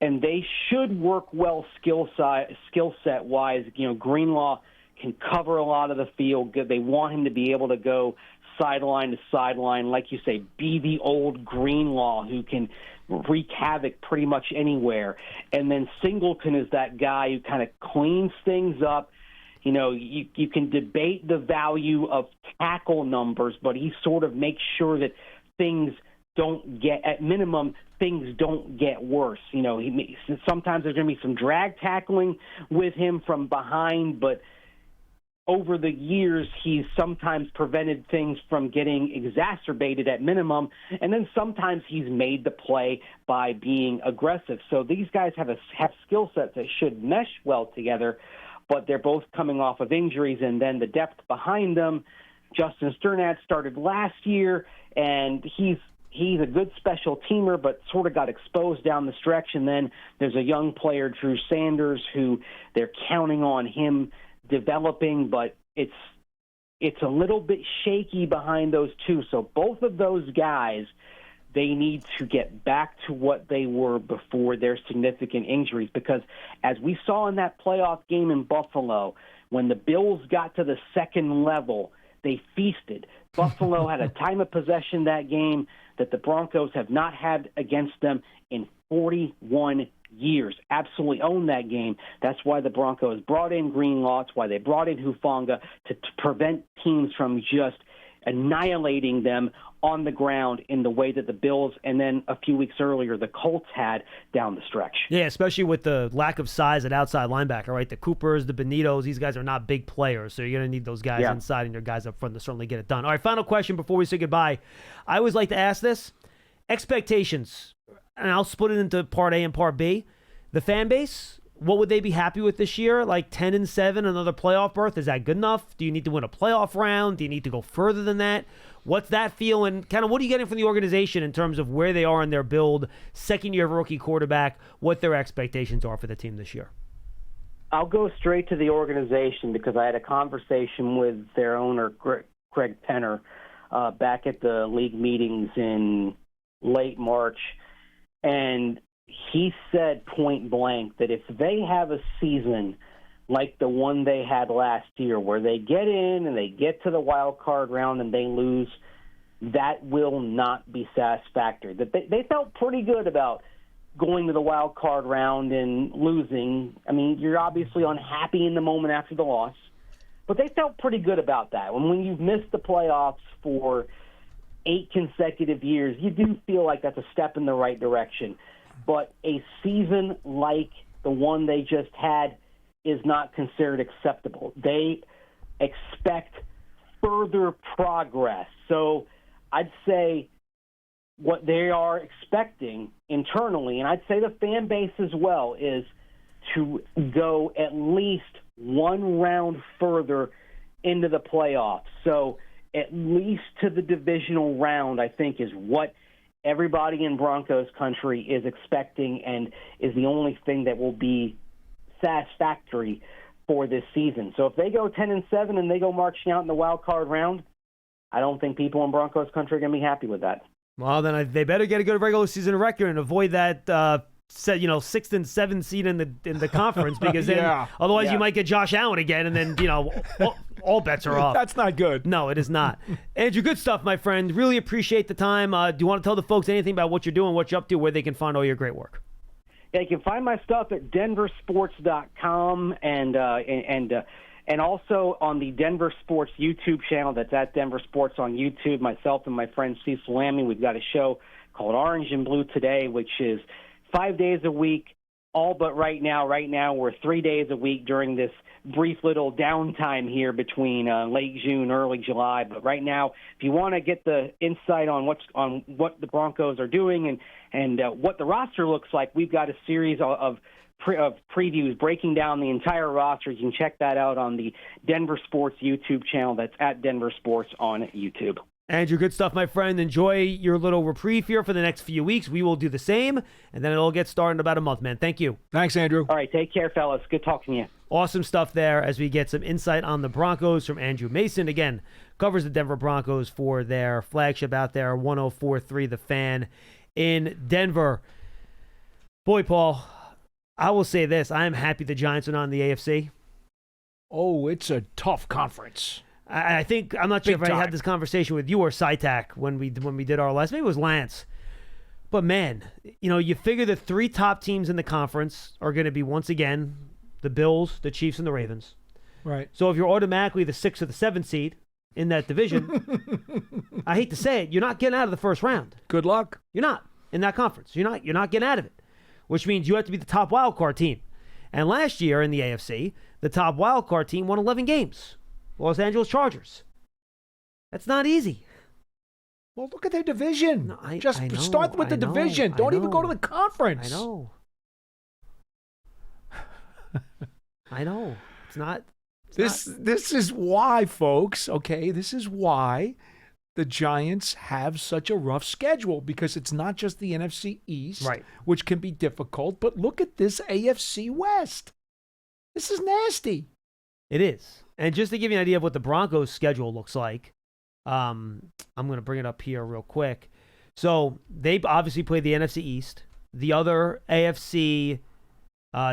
And they should work well skill set wise. Greenlaw can cover a lot of the field. They want him to be able to go sideline to sideline, like you say, be the old Greenlaw who can wreak havoc pretty much anywhere. And then Singleton is that guy who kind of cleans things up. You can debate the value of tackle numbers, but he sort of makes sure that things don't get, at minimum, things don't get worse. Sometimes there's going to be some drag tackling with him from behind, but over the years, he's sometimes prevented things from getting exacerbated at minimum, and then sometimes he's made the play by being aggressive. So these guys have skill sets that should mesh well together, but they're both coming off of injuries, and then the depth behind them. Justin Sternad started last year, and he's a good special teamer, but sort of got exposed down the stretch. And then there's a young player, Drew Sanders, who they're counting on him developing, but it's a little bit shaky behind those two. So both of those guys, they need to get back to what they were before their significant injuries, because as we saw in that playoff game in Buffalo, when the Bills got to the second level, they feasted. Buffalo had a time of possession that game that the Broncos have not had against them in 41 years. Absolutely owned that game. That's why the Broncos brought in Greenlaw. That's why they brought in Hufanga to prevent teams from just annihilating them on the ground in the way that the Bills and then a few weeks earlier the Colts had down the stretch. Yeah, especially with the lack of size at outside linebacker, right? The Coopers, the Benitos, these guys are not big players, so you're going to need those guys inside and your guys up front to certainly get it done. All right, final question before we say goodbye. I always like to ask this. Expectations, and I'll split it into part A and part B. The fan base, what would they be happy with this year? Like 10-7, another playoff berth? Is that good enough? Do you need to win a playoff round? Do you need to go further than that? What's that feel? And kind of what are you getting from the organization in terms of where they are in their build, second year of rookie quarterback, what their expectations are for the team this year? I'll go straight to the organization because I had a conversation with their owner, Greg Penner, back at the league meetings in late March. And he said point blank that if they have a season like the one they had last year where they get in and they get to the wild card round and they lose, that will not be satisfactory. That they felt pretty good about going to the wild card round and losing. I mean, you're obviously unhappy in the moment after the loss, but they felt pretty good about that. When you've missed the playoffs for 8 consecutive years, you do feel like that's a step in the right direction. But a season like the one they just had is not considered acceptable. They expect further progress. So I'd say what they are expecting internally, and I'd say the fan base as well, is to go at least one round further into the playoffs. So at least to the divisional round, I think, is what everybody in Broncos country is expecting and is the only thing that will be satisfactory for this season. So if they go 10-7 and they go marching out in the wild card round, I don't think people in Broncos country are going to be happy with that. Well, then they better get a good regular season record and avoid that 6th and 7th seed in the conference, because then otherwise you might get Josh Allen again, and then all bets are off. That's not good. No, it is not. Andrew, good stuff, my friend. Really appreciate the time. Do you want to tell the folks anything about what you're doing, what you're up to, where they can find all your great work? Yeah, you can find my stuff at denversports.com and also on the Denver Sports YouTube channel. That's at Denver Sports on YouTube. Myself and my friend Cecil Lammy, we've got a show called Orange and Blue Today, which is 5 days a week, all but right now. Right now, we're 3 days a week during this brief little downtime here between late June, early July. But right now, if you want to get the insight on what the Broncos are doing and what the roster looks like, we've got a series of previews breaking down the entire roster. You can check that out on the Denver Sports YouTube channel. That's at Denver Sports on YouTube. Andrew, good stuff, my friend. Enjoy your little reprieve here for the next few weeks. We will do the same, and then it'll get started in about a month, man. Thank you. Thanks, Andrew. All right, take care, fellas. Good talking to you. Awesome stuff there as we get some insight on the Broncos from Andrew Mason. Again, covers the Denver Broncos for their flagship out there, 104.3 The Fan in Denver. Boy, Paul, I will say this. I am happy the Giants are not in the AFC. Oh, it's a tough conference. I think, I'm not sure Big if I time. had this conversation with you or SciTac when we did our last, maybe it was Lance. But man, you figure the 3 top teams in the conference are going to be, once again, the Bills, the Chiefs, and the Ravens. Right. So if you're automatically the 6th or the 7th seed in that division, I hate to say it, you're not getting out of the first round. Good luck. You're not in that conference. You're not getting out of it, which means you have to be the top wild card team. And last year in the AFC, the top wild card team won 11 games. Los Angeles Chargers. That's not easy. Well, look at their division. No, I Just know, start with the I know, division. I Don't even go to know. the conference. I know. I know. It's not. This is why, folks, okay, this is why the Giants have such a rough schedule, because it's not just the NFC East, Right. which can be difficult, but look at this AFC West. This is nasty. It is. And just to give you an idea of what the Broncos' schedule looks like, I'm going to bring it up here real quick. So they obviously play the NFC East. The other AFC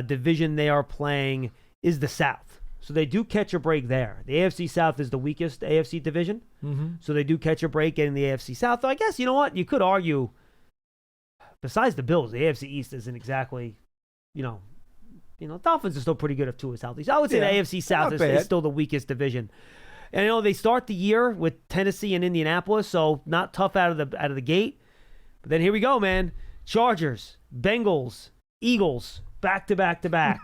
division they are playing is the South. So they do catch a break there. The AFC South is the weakest AFC division. Mm-hmm. So they do catch a break getting the AFC South. Though I guess, you know what? You could argue, besides the Bills, the AFC East isn't exactly, Dolphins are still pretty good if Tua's healthy. So I would say Yeah, the AFC South not is bad. still the weakest division. And they start the year with Tennessee and Indianapolis, so not tough out of the gate. But then here we go, man. Chargers, Bengals, Eagles, back to back to back.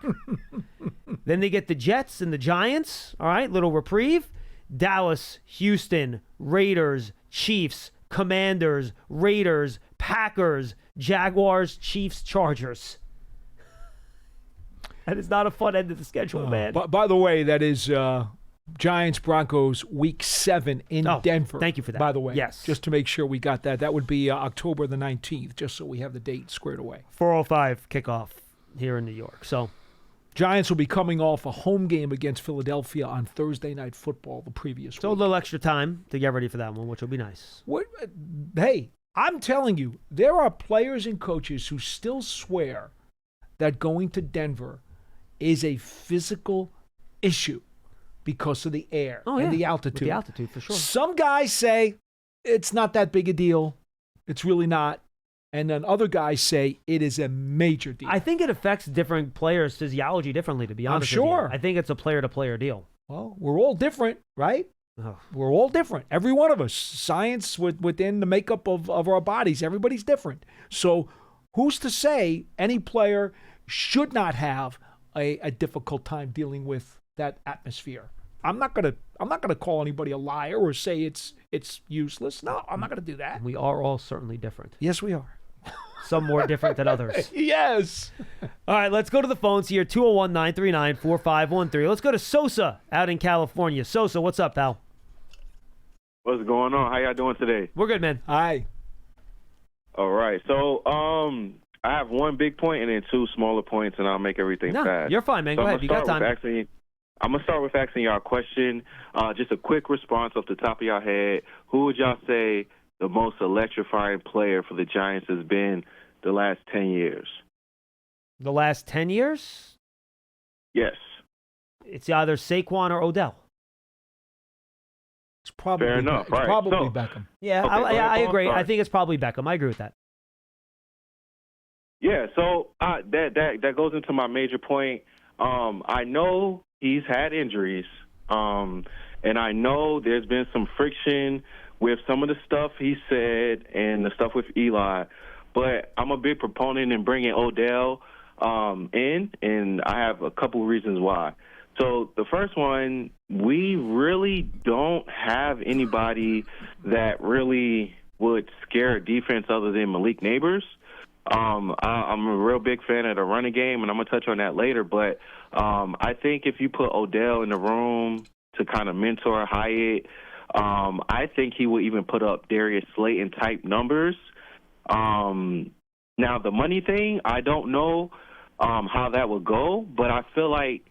Then they get the Jets and the Giants. All right, little reprieve. Dallas, Houston, Raiders, Chiefs, Commanders, Raiders, Packers, Jaguars, Chiefs, Chargers. That is not a fun end of the schedule, man. By the way, that is Giants Broncos Week 7 in Oh, Denver. thank you for that. By the way, Yes. just to make sure we got that. That would be October the 19th, just so we have the date squared away. 4:05 kickoff here in New York. So Giants will be coming off a home game against Philadelphia on Thursday Night Football the previous a week. little extra time to get ready for that one, which will be nice. Hey, I'm telling you, there are players and coaches who still swear that going to Denver is a physical issue because of the air and the altitude. With the altitude, for sure. Some guys say it's not that big a deal. It's really not. And then other guys say it is a major deal. I think it affects different players' physiology differently, to be honest with sure. you. I think it's a player-to-player deal. Well, we're all different, right? Oh. We're all different. Every one of us. Science within the makeup of our bodies. Everybody's different. So who's to say any player should not have a difficult time dealing with that atmosphere? I'm not gonna call anybody a liar or say it's useless. No, I'm not gonna do that. We are all certainly different. Yes, we are. Some more different than others. Yes. All right, let's go to the phones here. 201-939-4513. Let's go to Sosa out in California. Sosa, what's up, pal? What's going on? How y'all doing today? We're good, man. Hi. All right. So, I have one big point and then two smaller points, and I'll make everything No, fast. you're fine, man. So Go ahead. You got time. I'm gonna start with asking y'all a question. Just a quick response off the top of y'all head. Who would y'all say the most electrifying player for the Giants has been the last 10 years? The last 10 years, Yes. it's either Saquon or Odell. It's probably Fair enough, It's right. probably So- Beckham. Yeah, Okay, go ahead, I Paul. agree. I Sorry. think it's probably Beckham. I agree with that. Yeah, so that goes into my major point. I know he's had injuries, and I know there's been some friction with some of the stuff he said and the stuff with Eli, but I'm a big proponent in bringing Odell in, and I have a couple of reasons why. So the first one, we really don't have anybody that really would scare a defense other than Malik Neighbors. I'm a real big fan of the running game, and I'm going to touch on that later. But I think if you put Odell in the room to kind of mentor Hyatt, I think he will even put up Darius Slayton type numbers. Now the money thing, I don't know how that would go, but I feel like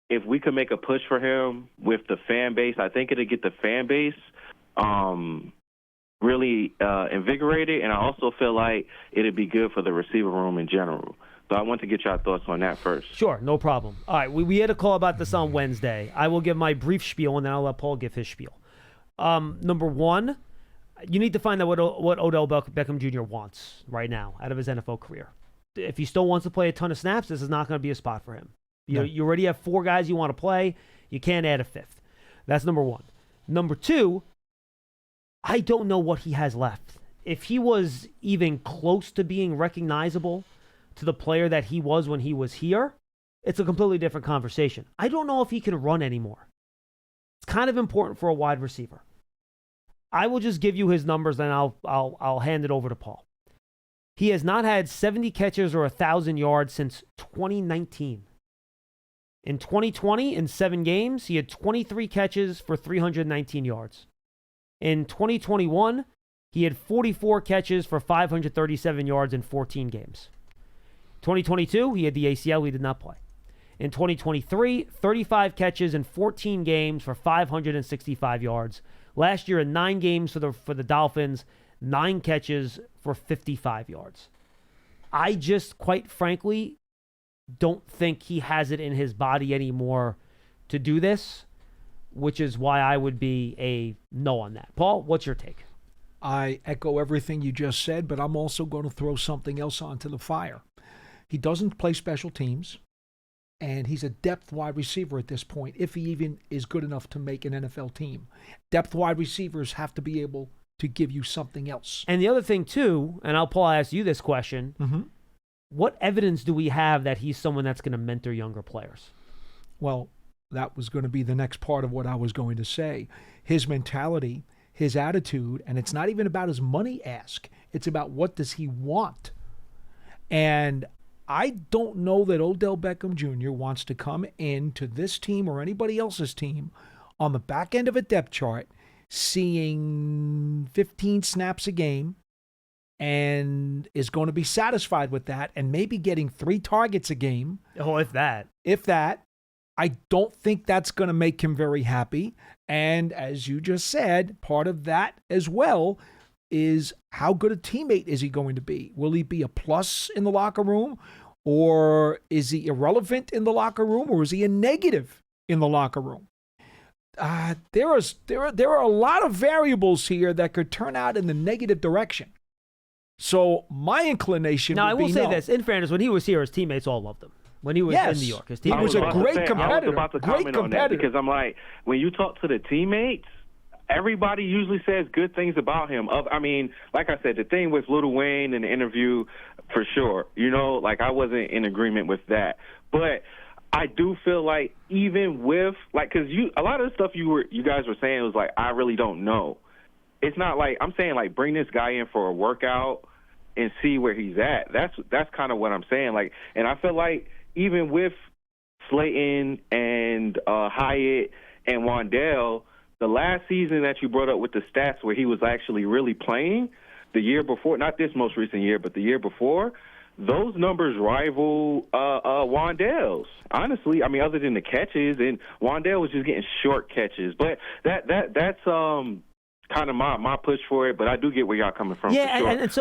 if we could make a push for him with the fan base, I think it'd get the fan base really invigorated, and I also feel like it'd be good for the receiver room in general. So I want to get your thoughts on that first. Sure, no problem. All right, we had a call about this on Wednesday. I will give my brief spiel, and then I'll let Paul give his spiel. Number one, you need to find out what Odell Beckham Jr. wants right now out of his NFL career. If he still wants to play a ton of snaps, this is not going to be a spot for him. You already have 4 guys you want to play. You can't add a 5th. That's number one. Number two, I don't know what he has left. If he was even close to being recognizable to the player that he was when he was here, it's a completely different conversation. I don't know if he can run anymore. It's kind of important for a wide receiver. I will just give you his numbers, and I'll hand it over to Paul. He has not had 70 catches or 1,000 yards since 2019. In 2020, in 7 games, he had 23 catches for 319 yards. In 2021, he had 44 catches for 537 yards in 14 games. 2022, he had the ACL. He did not play. In 2023, 35 catches in 14 games for 565 yards. Last year, in 9 games for the Dolphins, 9 catches for 55 yards. I just, quite frankly, don't think he has it in his body anymore to do this, which is why I would be a no on that. Paul, what's your take? I echo everything you just said, but I'm also going to throw something else onto the fire. He doesn't play special teams, and he's a depth wide receiver at this point, if he even is good enough to make an NFL team. Depth wide receivers have to be able to give you something else. And the other thing, too, and Paul, ask you this question, what evidence do we have that he's someone that's going to mentor younger players? Well, that was going to be the next part of what I was going to say. His mentality, his attitude, and it's not even about his money ask. It's about what does he want. And I don't know that Odell Beckham Jr. wants to come into this team or anybody else's team on the back end of a depth chart, seeing 15 snaps a game, and is going to be satisfied with that and maybe getting 3 targets a game. Oh, if that. If that. I don't think that's going to make him very happy. And as you just said, part of that as well is how good a teammate is he going to be? Will he be a plus in the locker room, or is he irrelevant in the locker room, or is he a negative in the locker room? There are a lot of variables here that could turn out in the negative direction. So my inclination now, would be I will say no. this. In fairness, when he was here, his teammates all loved him. When he was in New York, his he teammates was a all loved him. great competitor. I was about to comment on that because I'm like, when you talk to the teammates, everybody usually says good things about him. I mean, like I said, the thing with Lil Wayne in the interview, for sure, like I wasn't in agreement with that. But I do feel like even with, like, because a lot of the stuff you guys were saying was like, I really don't know. It's not like, I'm saying like bring this guy in for a workout and see where he's at. That's kind of what I'm saying. Like, and I feel like even with Slayton and Hyatt and Wan'Dale, the last season that you brought up with the stats where he was actually really playing, the year before, not this most recent year, but the year before, those numbers rival Wan'Dale's. Honestly, I mean, other than the catches, and Wan'Dale was just getting short catches. But that's kind of my push for it. But I do get where y'all coming from. Yeah, for sure. and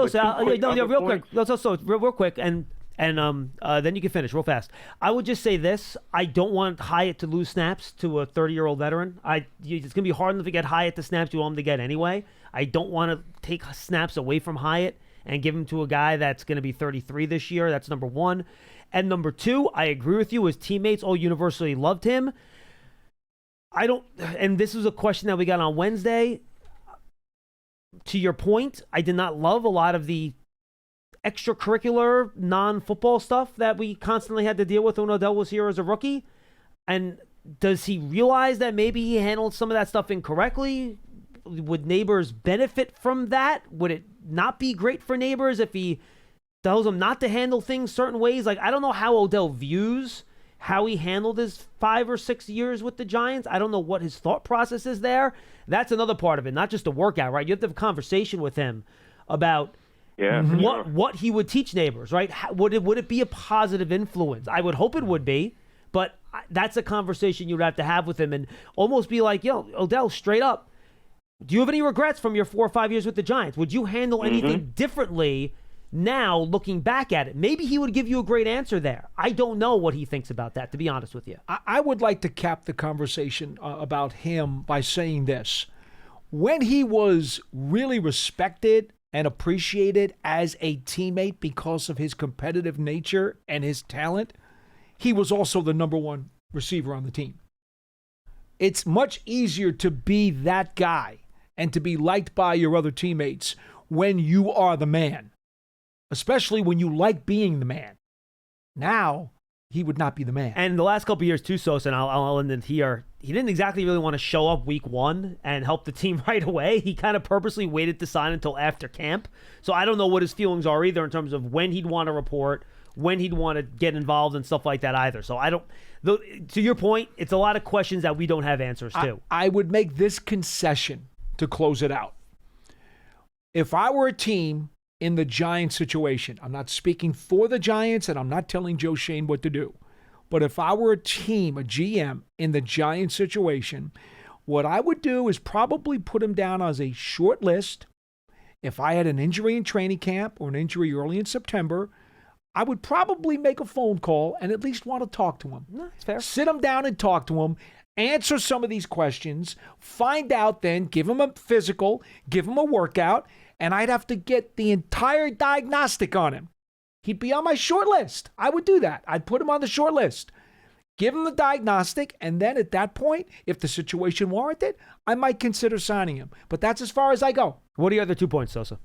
so real quick, and then you can finish real fast. I would just say this. I don't want Hyatt to lose snaps to a 30-year-old veteran. It's going to be hard enough to get Hyatt the snaps you want him to get anyway. I don't want to take snaps away from Hyatt and give him to a guy that's going to be 33 this year. That's number one. And number two, I agree with you. His teammates all universally loved him. And this was a question that we got on Wednesday. To your point, I did not love a lot of the extracurricular, non-football stuff that we constantly had to deal with when Odell was here as a rookie. And does he realize that maybe he handled some of that stuff incorrectly? Would Neighbors benefit from that? Would it not be great for Neighbors if he tells them not to handle things certain ways? Like, I don't know how Odell views how he handled his 5 or 6 years with the Giants. I don't know what his thought process is there. That's another part of it, not just a workout, right? You have to have a conversation with him about what he would teach neighbors, right? Would it be a positive influence? I would hope it would be, but that's a conversation you would have to have with him and almost be like, Odell, straight up, do you have any regrets from your 4 or 5 years with the Giants? Would you handle anything differently now looking back at it? Maybe he would give you a great answer there. I don't know what he thinks about that, to be honest with you. I would like to cap the conversation about him by saying this. When he was really respected and appreciated as a teammate because of his competitive nature and his talent, he was also the number one receiver on the team. It's much easier to be that guy and to be liked by your other teammates when you are the man, especially when you like being the man. Now, he would not be the man. And the last couple of years too, Sosa, and I'll end it here, he didn't exactly really want to show up week 1 and help the team right away. He kind of purposely waited to sign until after camp. So I don't know what his feelings are either in terms of when he'd want to report, when he'd want to get involved and stuff like that either. So I don't, to your point, it's a lot of questions that we don't have answers to. I would make this concession to close it out. If I were a team in the Giants situation, I'm not speaking for the Giants and I'm not telling Joe Shane what to do, but if I were a team, a GM in the Giants situation, what I would do is probably put him down as a short list. If I had an injury in training camp or an injury early in September, I would probably make a phone call and at least want to talk to him. No, that's fair. Sit him down and talk to him, answer some of these questions, find out then, give him a physical, give him a workout, and I'd have to get the entire diagnostic on him. He'd be on my short list. I would do that. I'd put him on the short list. Give him the diagnostic, and then at that point, if the situation warranted, I might consider signing him. But that's as far as I go. What are your other 2 points, Sosa?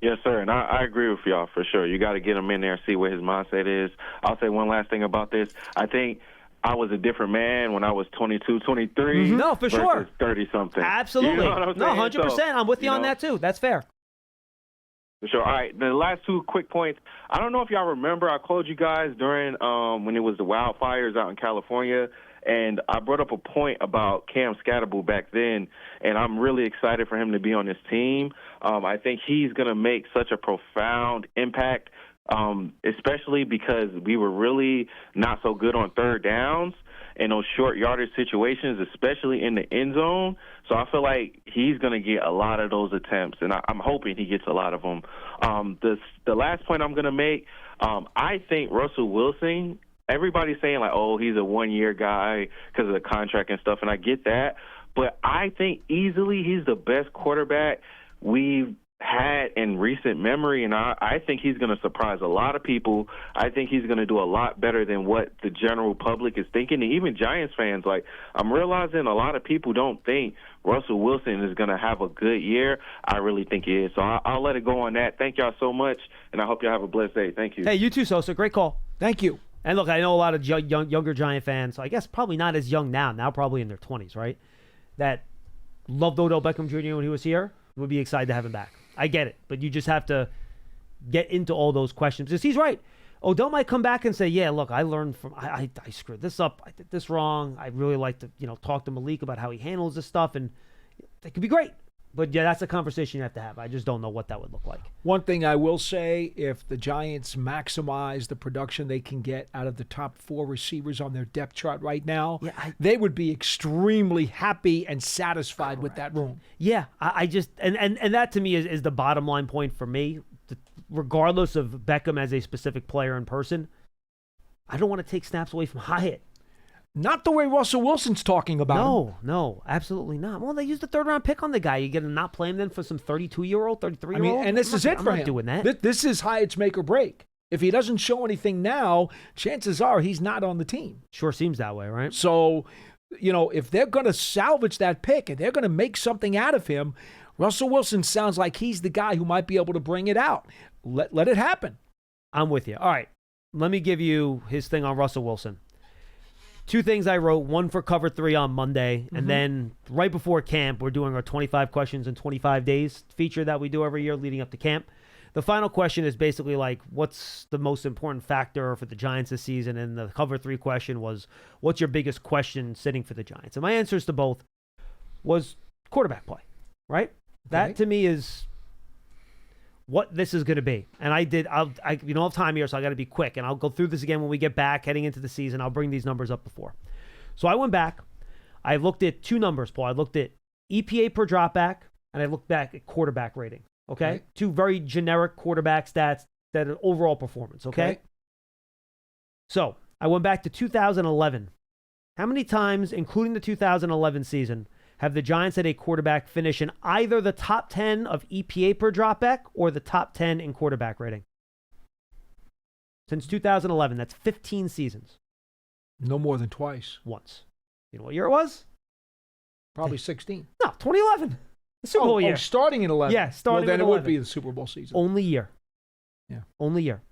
Yes, sir, and I agree with y'all for sure. You got to get him in there and see what his mindset is. I'll say one last thing about this. I think I was a different man when I was 22, 23. No, for sure. 30-something. Absolutely. You know what I'm No, saying? 100%. So, I'm with you on that, too. That's fair. For sure. All right, the last 2 quick points. I don't know if y'all remember, I called you guys during when it was the wildfires out in California, and I brought up a point about Cam Scatterbull back then, and I'm really excited for him to be on this team. I think he's going to make such a profound impact, especially because we were really not so good on third downs in those short yardage situations, especially in the end zone. So I feel like he's going to get a lot of those attempts, and I'm hoping he gets a lot of them. The last point I'm going to make, I think Russell Wilson, everybody's saying like, oh, he's a one-year guy because of the contract and stuff, and I get that. But I think easily he's the best quarterback we've had in recent memory, and I think he's going to surprise a lot of people. I think he's going to do a lot better than what the general public is thinking, and even Giants fans. Like, I'm realizing a lot of people don't think Russell Wilson is going to have a good year. I really think he is. So I'll let it go on that. Thank y'all so much, and I hope y'all have a blessed day. Thank you. Hey, you too, Sosa. Great call. Thank you. And look, I know a lot of younger Giant fans, so I guess probably not as young now probably in their 20s, right, that loved Odell Beckham Jr. when he was here, would be excited to have him back. I get it, but you just have to get into all those questions. Because he's right. Odell might come back and say, yeah, look, I learned from, I screwed this up. I did this wrong. I really like to, talk to Malik about how he handles this stuff, and it could be great. But yeah, that's a conversation you have to have. I just don't know what that would look like. One thing I will say, if the Giants maximize the production they can get out of the top 4 receivers on their depth chart right now, they would be extremely happy and satisfied with that room. Yeah, I just, and that to me is the bottom line point for me. Regardless of Beckham as a specific player in person, I don't want to take snaps away from Hyatt. Not the way Russell Wilson's talking about him. No, absolutely not. Well, they used the 3rd-round pick on the guy. You get to not play him then for some 32-year-old, 33-year-old? And this is it for him. I'm not doing that. This is Hyatt's make or break. If he doesn't show anything now, chances are he's not on the team. Sure seems that way, right? So, if they're going to salvage that pick and they're going to make something out of him, Russell Wilson sounds like he's the guy who might be able to bring it out. Let it happen. I'm with you. All right, let me give you his thing on Russell Wilson. 2 things I wrote, one for Cover 3 on Monday, and then right before camp, we're doing our 25 questions in 25 days feature that we do every year leading up to camp. the final question is basically like, what's the most important factor for the Giants this season? And the cover 3 question was, what's your biggest question sitting for the Giants? And my answers to both was quarterback play, right? That to me is what this is going to be. And I don't have time here, so I got to be quick. And I'll go through this again when we get back heading into the season. I'll bring these numbers up before. So I went back. I looked at 2 numbers, Paul. I looked at EPA per dropback, and I looked back at quarterback rating. Okay? 2 very generic quarterback stats that are overall performance. Okay? So I went back to 2011. How many times, including the 2011 season, have the Giants had a quarterback finish in either the top 10 of EPA per dropback or the top 10 in quarterback rating? Since 2011, that's 15 seasons. No more than twice. Once. You know what year it was? Probably 16. No, 2011. The Super Bowl year. Starting in 11. Yeah, starting well, then in it 11. would be the Super Bowl season. Only year. Yeah. Only year.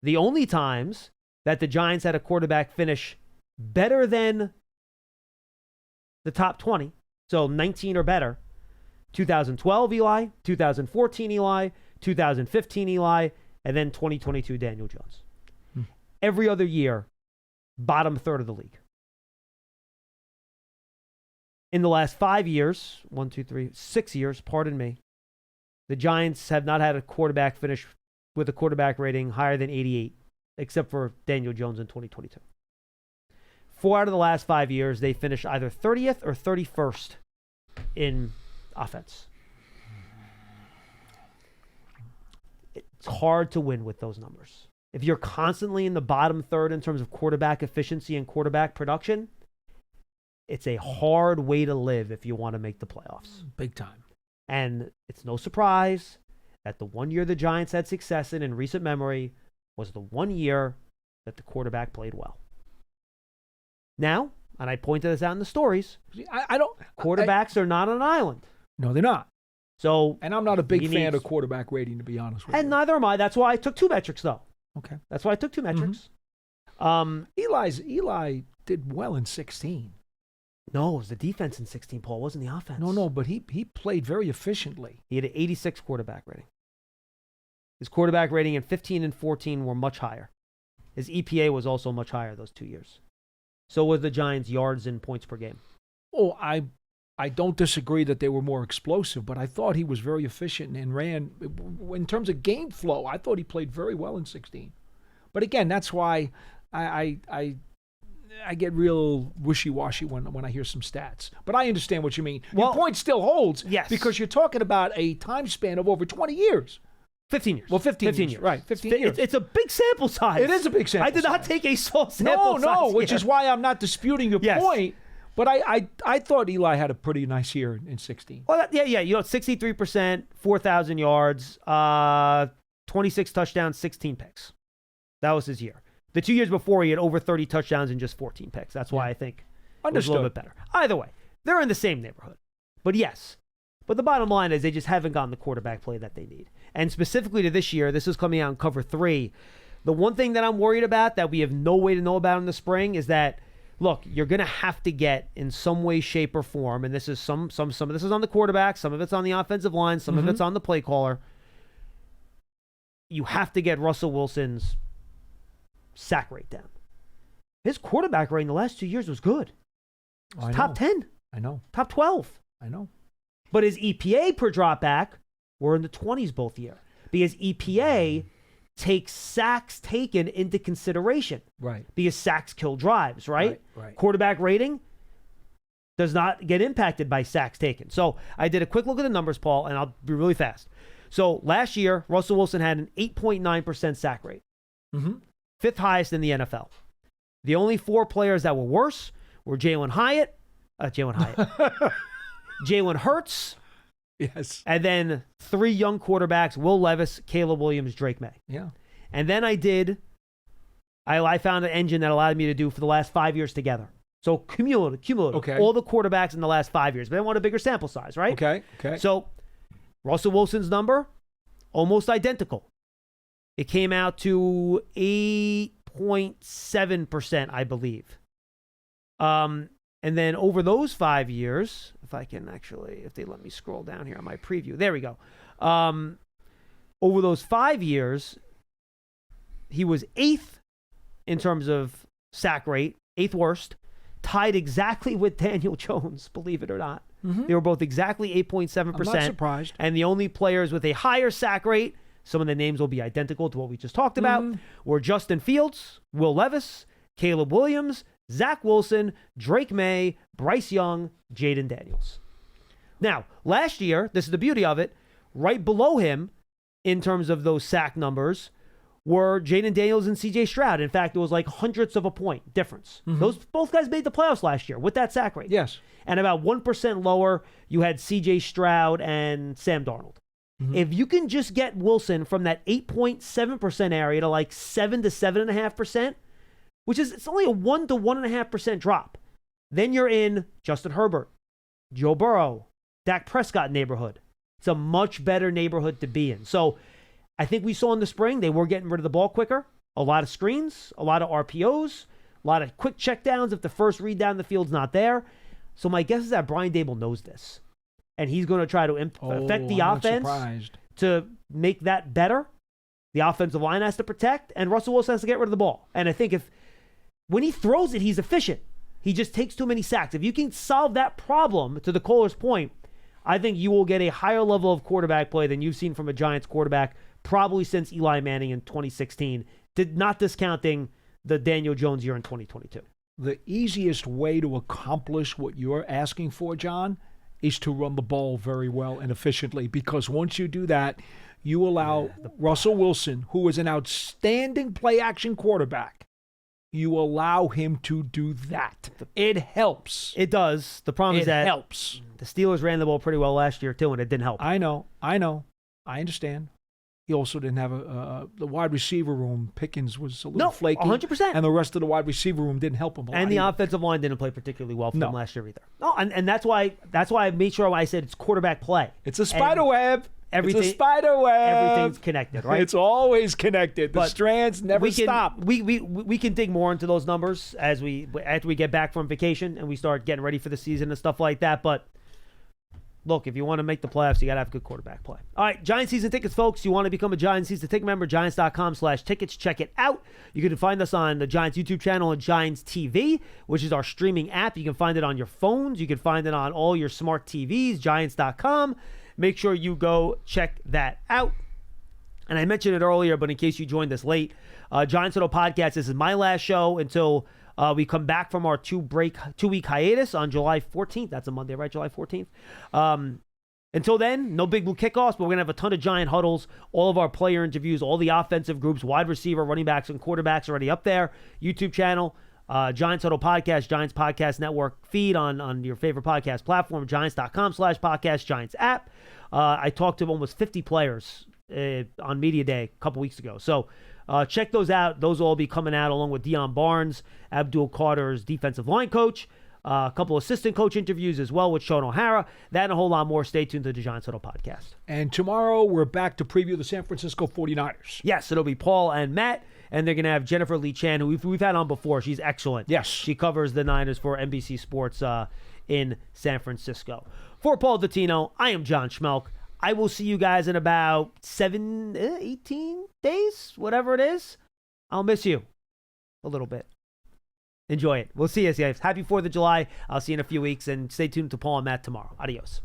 The only times that the Giants had a quarterback finish better than the top 20, so 19 or better, 2012 Eli, 2014 Eli, 2015 Eli, and then 2022 Daniel Jones. Every other year, bottom third of the league. In the last 5 years, 6 years, pardon me, the Giants have not had a quarterback finish with a quarterback rating higher than 88, except for Daniel Jones in 2022. 4 out of the last 5 years, they finished either 30th or 31st in offense. It's hard to win with those numbers. If you're constantly in the bottom third in terms of quarterback efficiency and quarterback production, it's a hard way to live if you want to make the playoffs. Big time. And it's no surprise that the one year the Giants had success in recent memory was the one year that the quarterback played well. Now, and I pointed this out in the stories, quarterbacks are not on an island. No, they're not. So, and I'm not a big fan of quarterback rating, to be honest with you. And neither am I. That's why I took 2 metrics, though. Okay. That's why I took 2 metrics. Eli did well in 16. No, it was the defense in 16, Paul. It wasn't the offense. No, but he played very efficiently. He had an 86 quarterback rating. His quarterback rating in 15 and 14 were much higher. His EPA was also much higher those 2 years. So was the Giants' yards and points per game. Oh, I don't disagree that they were more explosive, but I thought he was very efficient and ran. In terms of game flow, I thought he played very well in 16. But again, that's why I get real wishy-washy when I hear some stats. But I understand what you mean. Your point still holds. Yes. Because you're talking about a time span of over 20 years. 15 years. Well, 15 years. Right, 15 years. It's a big sample size. It is a big sample size. I did not take a small sample size. No, which is why I'm not disputing your point. But I thought Eli had a pretty nice year in 16. Well, yeah. 63%, 4,000 yards, 26 touchdowns, 16 picks. That was his year. The 2 years before, he had over 30 touchdowns and just 14 picks. That's why I think it was a little bit better. Either way, they're in the same neighborhood. But yes. But the bottom line is they just haven't gotten the quarterback play that they need. And specifically to this year, this is coming out in cover 3. The one thing that I'm worried about that we have no way to know about in the spring is that, look, you're going to have to get in some way, shape, or form, and this is some of this is on the quarterback, some of it's on the offensive line, some of it's on the play caller. You have to get Russell Wilson's sack rate down. His quarterback rate in the last 2 years was good. It was top 10. I know. Top 12. I know. But his EPA per dropback were in the 20s both year. Because EPA takes sacks taken into consideration. Right. Because sacks kill drives, right? Right. Quarterback rating does not get impacted by sacks taken. So I did a quick look at the numbers, Paul, and I'll be really fast. So last year, Russell Wilson had an 8.9% sack rate. 5th highest in the NFL. The only 4 players that were worse were Jalen Hurts. Yes. And then 3 young quarterbacks, Will Levis, Caleb Williams, Drake May. Yeah. And then I found an engine that allowed me to do for the last 5 years together. So cumulative. Okay. All the quarterbacks in the last 5 years. But I want a bigger sample size, right? Okay. So Russell Wilson's number, almost identical. It came out to 8.7%, I believe. And then over those 5 years, if they let me scroll down here on my preview. There we go. Over those 5 years, he was 8th in terms of sack rate, 8th worst, tied exactly with Daniel Jones, believe it or not. They were both exactly 8.7%. I'm not surprised. And the only players with a higher sack rate, some of the names will be identical to what we just talked about, were Justin Fields, Will Levis, Caleb Williams, Zach Wilson, Drake May, Bryce Young, Jaden Daniels. Now, last year, this is the beauty of it, right below him in terms of those sack numbers were Jaden Daniels and C.J. Stroud. In fact, it was like hundredths of a point difference. Both guys made the playoffs last year with that sack rate. Yes. And about 1% lower, you had C.J. Stroud and Sam Darnold. If you can just get Wilson from that 8.7% area to like 7 to 7.5%, which is, it's only a 1 to 1.5% drop, then you're in Justin Herbert, Joe Burrow, Dak Prescott neighborhood. It's a much better neighborhood to be in. So I think we saw in the spring, they were getting rid of the ball quicker. A lot of screens, a lot of RPOs, a lot of quick checkdowns if the first read down the field's not there. So my guess is that Brian Daboll knows this. And he's going to try to affect the offense to make that better. The offensive line has to protect, and Russell Wilson has to get rid of the ball. And I think when he throws it, he's efficient. He just takes too many sacks. If you can solve that problem, to the caller's point, I think you will get a higher level of quarterback play than you've seen from a Giants quarterback probably since Eli Manning in 2016, not discounting the Daniel Jones year in 2022. The easiest way to accomplish what you're asking for, John, is to run the ball very well and efficiently, because once you do that, you allow Russell Wilson, who is an outstanding play-action quarterback, you allow him to do that. It helps. It does. The problem is that helps. The Steelers ran the ball pretty well last year, too, and it didn't help. I know. I understand. He also didn't have the wide receiver room. Pickens was a little flaky. 100%. And the rest of the wide receiver room didn't help him a lot. And the either. offensive line didn't play particularly well for them last year either. No, and that's why I made sure I said it's quarterback play. It's a spider web. It's a spider web. Everything's connected, right? It's always connected. The But strands never stop. We can dig more into those numbers after we get back from vacation and we start getting ready for the season and stuff like that. But look, if you want to make the playoffs, you got to have good quarterback play. All right, Giants season tickets, folks. You want to become a Giants season ticket member, Giants.com/tickets. Check it out. You can find us on the Giants YouTube channel and Giants TV, which is our streaming app. You can find it on your phones. You can find it on all your smart TVs, Giants.com. Make sure you go check that out. And I mentioned it earlier, but in case you joined us late, Giants Huddle Podcast, this is my last show until we come back from our 2-week hiatus on July 14th. That's a Monday, right? July 14th. Until then, no Big Blue kickoffs, but we're going to have a ton of Giant huddles. All of our player interviews, all the offensive groups, wide receiver, running backs, and quarterbacks already up there. YouTube channel, Giants Huddle Podcast, Giants Podcast Network feed on your favorite podcast platform, Giants.com/podcast, Giants app. I talked to almost 50 players on Media Day a couple weeks ago. So check those out. Those will all be coming out along with Deion Barnes, Abdul Carter's defensive line coach, a couple assistant coach interviews as well with Sean O'Hara. That and a whole lot more. Stay tuned to the Giants Huddle Podcast. And tomorrow we're back to preview the San Francisco 49ers. Yes, it'll be Paul and Matt, and they're going to have Jennifer Lee Chan, who we've had on before. She's excellent. Yes. She covers the Niners for NBC Sports in San Francisco. For Paul Dottino, I am John Schmeelk. I will see you guys in about 18 days, whatever it is. I'll miss you a little bit. Enjoy it. We'll see you guys. Happy 4th of July. I'll see you in a few weeks, and stay tuned to Paul and Matt tomorrow. Adios.